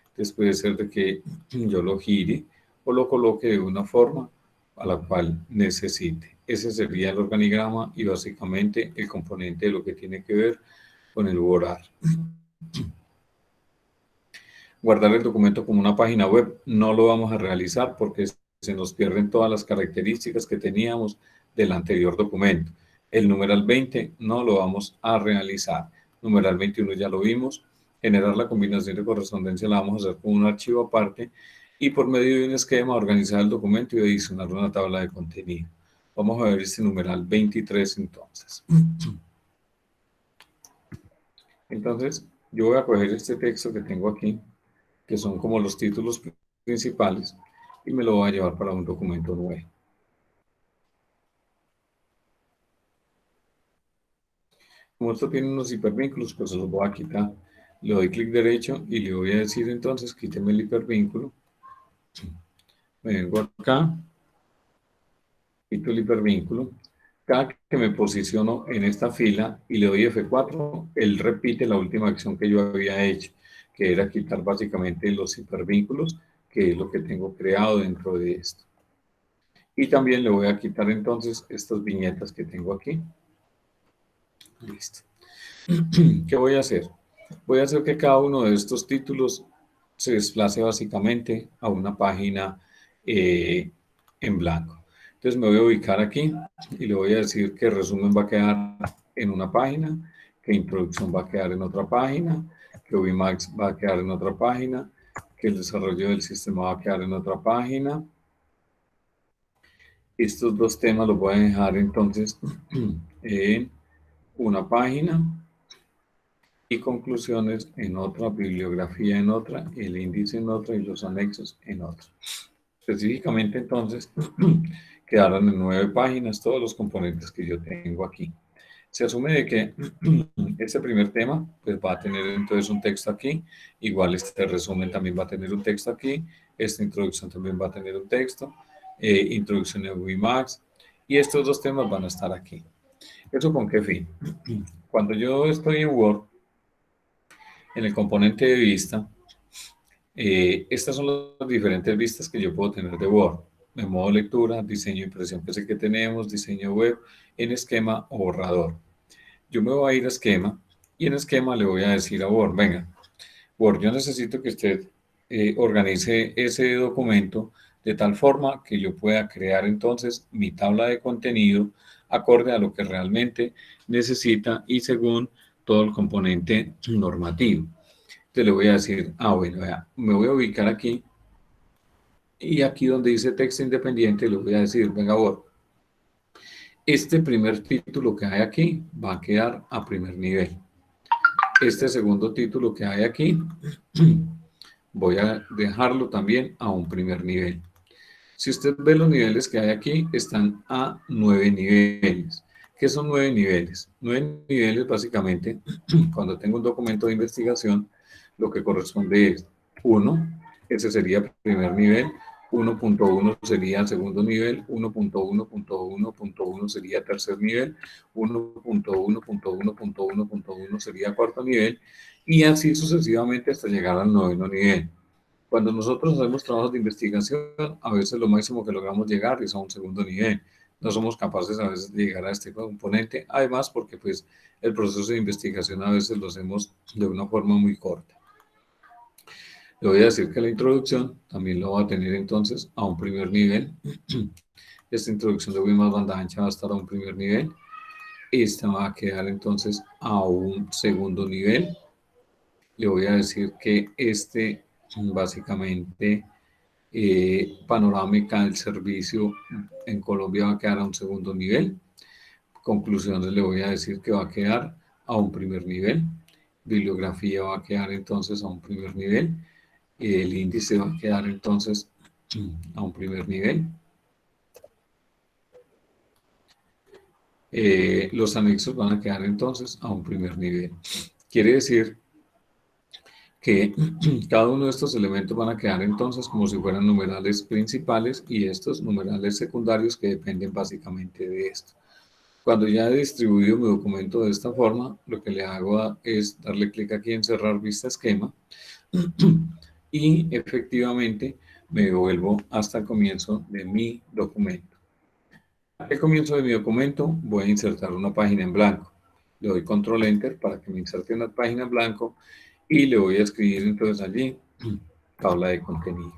Entonces puede ser de que yo lo gire o lo coloque de una forma a la cual necesite. Ese sería el organigrama y básicamente el componente de lo que tiene que ver con el borrar. Guardar el documento como una página web no lo vamos a realizar porque se nos pierden todas las características que teníamos del anterior documento. El numeral 20 no lo vamos a realizar. Numeral 21 ya lo vimos. Generar la combinación de correspondencia la vamos a hacer con un archivo aparte y por medio de un esquema organizar el documento y adicionar una tabla de contenido. Vamos a ver este numeral 23 entonces. Entonces, yo voy a coger este texto que tengo aquí, que son como los títulos principales, y me lo voy a llevar para un documento nuevo. Como esto tiene unos hipervínculos, pues se los voy a quitar. Le doy clic derecho y le voy a decir entonces, quíteme el hipervínculo. Me vengo acá, quito el hipervínculo. Cada que me posiciono en esta fila y le doy F4, él repite la última acción que yo había hecho, que era quitar básicamente los hipervínculos, que es lo que tengo creado dentro de esto. Y también le voy a quitar entonces estas viñetas que tengo aquí. Listo. ¿Qué voy a hacer? Voy a hacer que cada uno de estos títulos se desplace básicamente a una página en blanco. Entonces me voy a ubicar aquí y le voy a decir que resumen va a quedar en una página, que introducción va a quedar en otra página, que Ubimax va a quedar en otra página, que el desarrollo del sistema va a quedar en otra página, Estos dos temas los voy a dejar entonces en una página y conclusiones en otra, bibliografía en otra, el índice en otra y los anexos en otra. Específicamente entonces quedaron en 9 páginas todos los componentes que yo tengo aquí. Se asume de que este primer tema pues va a tener entonces un texto aquí, igual este resumen también va a tener un texto aquí, esta introducción también va a tener un texto, introducción a Wimax, y estos dos temas van a estar aquí. ¿Eso con qué fin? Cuando yo estoy en Word, en el componente de vista, estas son las diferentes vistas que yo puedo tener de Word. En modo lectura, diseño, impresión, que es el que tenemos, diseño web, en esquema o borrador. Yo me voy a ir a esquema y en esquema le voy a decir a Word, venga, Word, yo necesito que usted organice ese documento de tal forma que yo pueda crear entonces mi tabla de contenido acorde a lo que realmente necesita y según todo el componente normativo. Entonces le voy a decir, bueno, vea, me voy a ubicar aquí y aquí donde dice texto independiente le voy a decir, venga, Word, este primer título que hay aquí va a quedar a primer nivel. Este segundo título que hay aquí voy a dejarlo también a un primer nivel. Si usted ve los niveles que hay aquí, están a 9 niveles. ¿Qué son 9 niveles? 9 niveles básicamente, cuando tengo un documento de investigación, lo que corresponde es 1, ese sería primer nivel, 1.1 sería segundo nivel, 1.1.1.1 sería tercer nivel, 1.1.1.1.1 sería cuarto nivel, y así sucesivamente hasta llegar al noveno nivel. Cuando nosotros hacemos trabajos de investigación, a veces lo máximo que logramos llegar es a un segundo nivel. No somos capaces a veces de llegar a este componente, además porque pues el proceso de investigación a veces lo hacemos de una forma muy corta. Le voy a decir que la introducción también lo va a tener entonces a un primer nivel. Esta introducción de más banda ancha va a estar a un primer nivel. Esta va a quedar entonces a un segundo nivel. Le voy a decir que básicamente panorámica del servicio en Colombia va a quedar a un segundo nivel. Conclusiones le voy a decir que va a quedar a un primer nivel. Bibliografía va a quedar entonces a un primer nivel. El índice va a quedar entonces a un primer nivel. Los anexos van a quedar entonces a un primer nivel. Quiere decir que cada uno de estos elementos van a quedar entonces como si fueran numerales principales y estos numerales secundarios que dependen básicamente de esto. Cuando ya he distribuido mi documento de esta forma, lo que le hago es darle clic aquí en cerrar vista esquema y efectivamente me devuelvo hasta el comienzo de mi documento. Al comienzo de mi documento voy a insertar una página en blanco. Le doy control enter para que me inserte una página en blanco y le voy a escribir entonces allí tabla de contenido.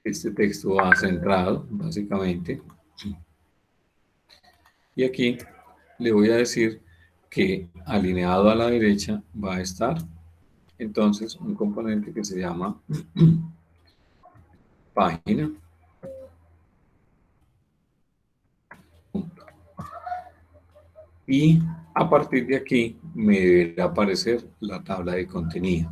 Este texto va centrado básicamente y aquí le voy a decir que alineado a la derecha va a estar entonces un componente que se llama página. Y a partir de aquí me deberá aparecer la tabla de contenido.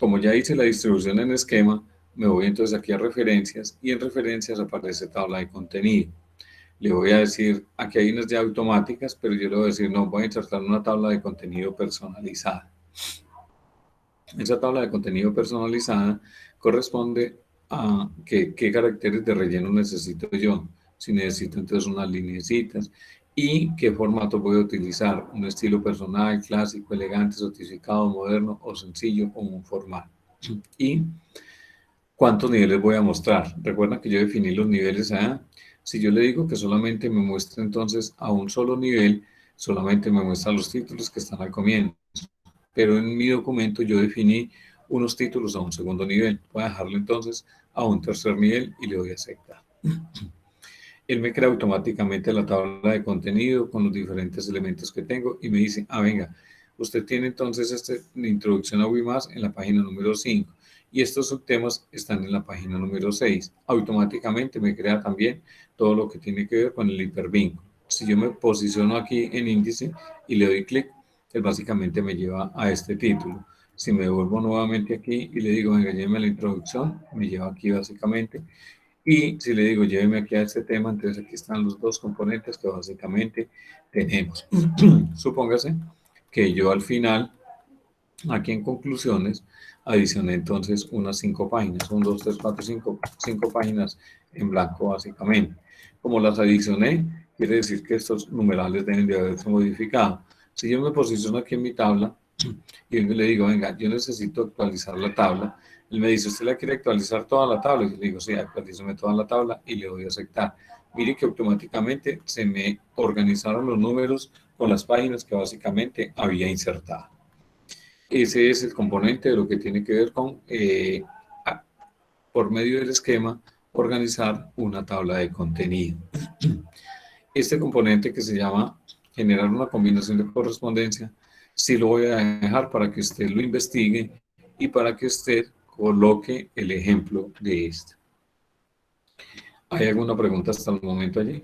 Como ya hice la distribución en esquema, me voy entonces aquí a referencias y en referencias aparece tabla de contenido. Le voy a decir, aquí hay unas ya automáticas, pero yo le voy a decir, no, voy a insertar una tabla de contenido personalizada. Esa tabla de contenido personalizada corresponde a qué caracteres de relleno necesito yo. Si necesito entonces unas lineecitas y qué formato voy a utilizar. Un estilo personal, clásico, elegante, sofisticado, moderno o sencillo o un formal. Y cuántos niveles voy a mostrar. Recuerden que yo definí los niveles A. Si yo le digo que solamente me muestre entonces a un solo nivel, solamente me muestra los títulos que están al comienzo. Pero en mi documento yo definí unos títulos a un segundo nivel. Voy a dejarlo entonces a un tercer nivel y le doy a aceptar. Él me crea automáticamente la tabla de contenido con los diferentes elementos que tengo y me dice, venga, Usted tiene entonces introducción a WIMAS en la página número 5 y estos subtemas están en la página número 6. Automáticamente me crea también todo lo que tiene que ver con el hipervínculo. Si yo me posiciono aquí en índice y le doy clic, él básicamente me lleva a este título. Si me devuelvo nuevamente aquí y le digo, venga, lléveme a la introducción, me lleva aquí básicamente. Y si le digo, lléveme aquí a este tema, entonces aquí están los dos componentes que básicamente tenemos. Supóngase que yo al final, aquí en conclusiones, adicioné entonces unas 5 páginas, 1, 2, 3, 4, 5 páginas en blanco básicamente. Como las adicioné, quiere decir que estos numerales deben de haberse modificado. Si yo me posiciono aquí en mi tabla y le digo, venga, yo necesito actualizar la tabla, él me dice, ¿usted la quiere actualizar toda la tabla? Y yo le digo, sí, actualízame toda la tabla y le doy a aceptar. Mire que automáticamente se me organizaron los números con las páginas que básicamente había insertado. Ese es el componente de lo que tiene que ver con, por medio del esquema, organizar una tabla de contenido. Este componente que se llama generar una combinación de correspondencia, sí lo voy a dejar para que usted lo investigue y para que usted coloque el ejemplo de esto. ¿Hay alguna pregunta hasta el momento allí?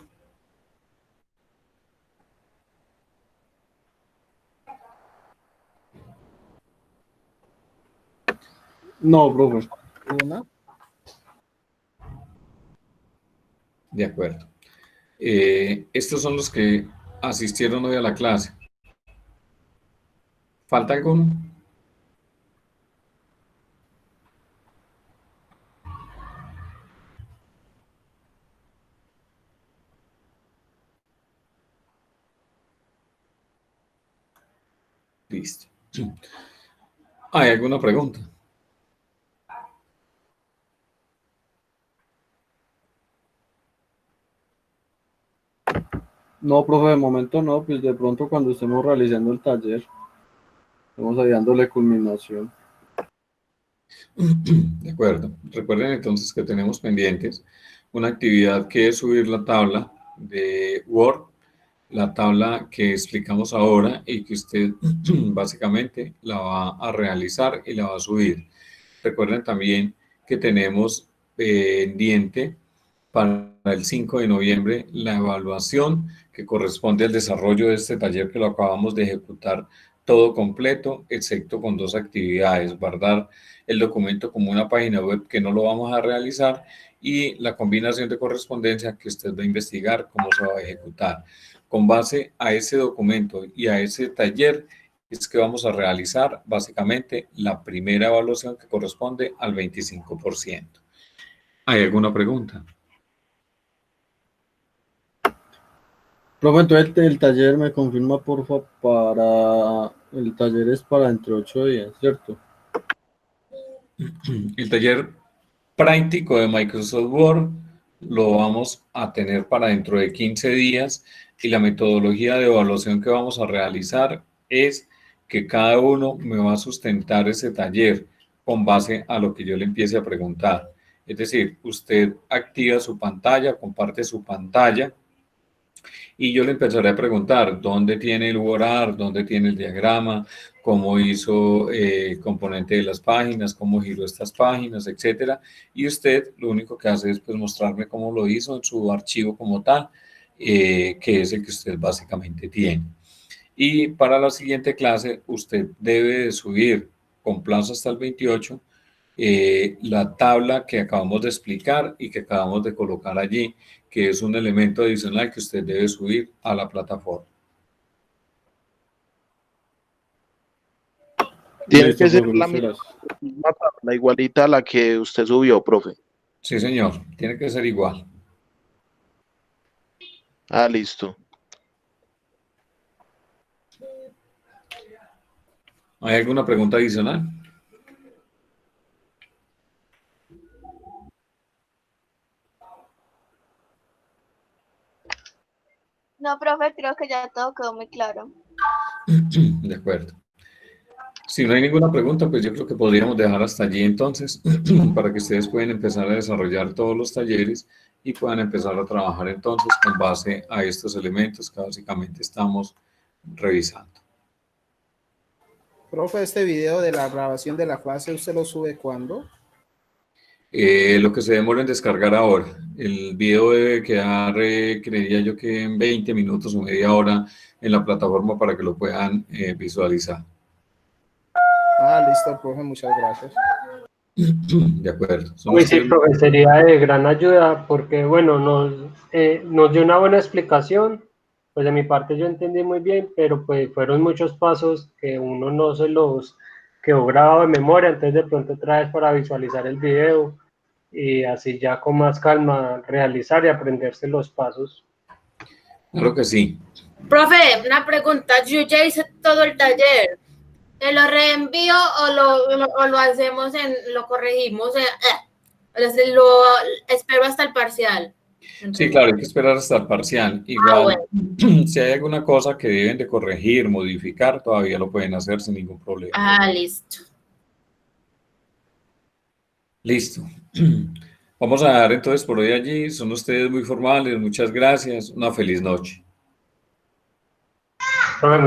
No, profe. ¿Una? De acuerdo. Estos son los que asistieron hoy a la clase. ¿Falta alguno? Listo. ¿Hay alguna pregunta? No, profe, de momento no, pues de pronto cuando estemos realizando el taller, estamos ahí dándole culminación. De acuerdo. Recuerden entonces que tenemos pendientes una actividad que es subir la tabla de Word, la tabla que explicamos ahora y que usted básicamente la va a realizar y la va a subir. Recuerden también que tenemos pendiente para el 5 de noviembre la evaluación que corresponde al desarrollo de este taller que lo acabamos de ejecutar todo completo, excepto con 2 actividades: guardar el documento como una página web que no lo vamos a realizar y la combinación de correspondencia que usted va a investigar cómo se va a ejecutar. Con base a ese documento y a ese taller es que vamos a realizar básicamente la primera evaluación que corresponde al 25%. ¿Hay alguna pregunta? Profe, entonces el taller me confirma, porfa, el taller es para dentro de 8 días, ¿cierto? El taller práctico de Microsoft Word lo vamos a tener para dentro de 15 días y la metodología de evaluación que vamos a realizar es que cada uno me va a sustentar ese taller con base a lo que yo le empiece a preguntar. Es decir, usted activa su pantalla, comparte su pantalla y yo le empezaré a preguntar dónde tiene el URL, dónde tiene el diagrama, cómo hizo el componente de las páginas, cómo giró estas páginas, etcétera. Y usted lo único que hace es pues, mostrarme cómo lo hizo en su archivo como tal, que es el que usted básicamente tiene. Y para la siguiente clase, usted debe de subir con plazo hasta el 28 la tabla que acabamos de explicar y que acabamos de colocar allí, que es un elemento adicional que usted debe subir a la plataforma. Tiene que ser la misma tabla igualita a la que usted subió, profe. Sí, señor, tiene que ser igual. Ah, listo. ¿Hay alguna pregunta adicional? No, profe, creo que ya todo quedó muy claro. De acuerdo. Si no hay ninguna pregunta, pues yo creo que podríamos dejar hasta allí entonces, para que ustedes puedan empezar a desarrollar todos los talleres y puedan empezar a trabajar entonces con base a estos elementos que básicamente estamos revisando. Profe, este video de la grabación de la clase, ¿usted lo sube cuándo? Lo que se demora en descargar ahora. El video debe quedar, creería yo que en 20 minutos o media hora en la plataforma para que lo puedan visualizar. Ah, listo, profe, muchas gracias. De acuerdo. Uy, sí, profe, sería de gran ayuda porque, bueno, nos dio una buena explicación. Pues de mi parte yo entendí muy bien, pero pues fueron muchos pasos que uno no se los quedó grabado de memoria, entonces de pronto otra vez para visualizar el video y así ya con más calma realizar y aprenderse los pasos. Claro que sí. Profe, una pregunta. Yo ya hice todo el taller. ¿Te lo reenvío o lo hacemos lo corregimos? Lo espero hasta el parcial. Sí, claro, hay que esperar hasta el parcial. Igual, bueno. si hay alguna cosa que deben de corregir, modificar, todavía lo pueden hacer sin ningún problema. Listo. Listo. Vamos a dar entonces por hoy allí. Son ustedes muy formales. Muchas gracias. Una feliz noche. Profe,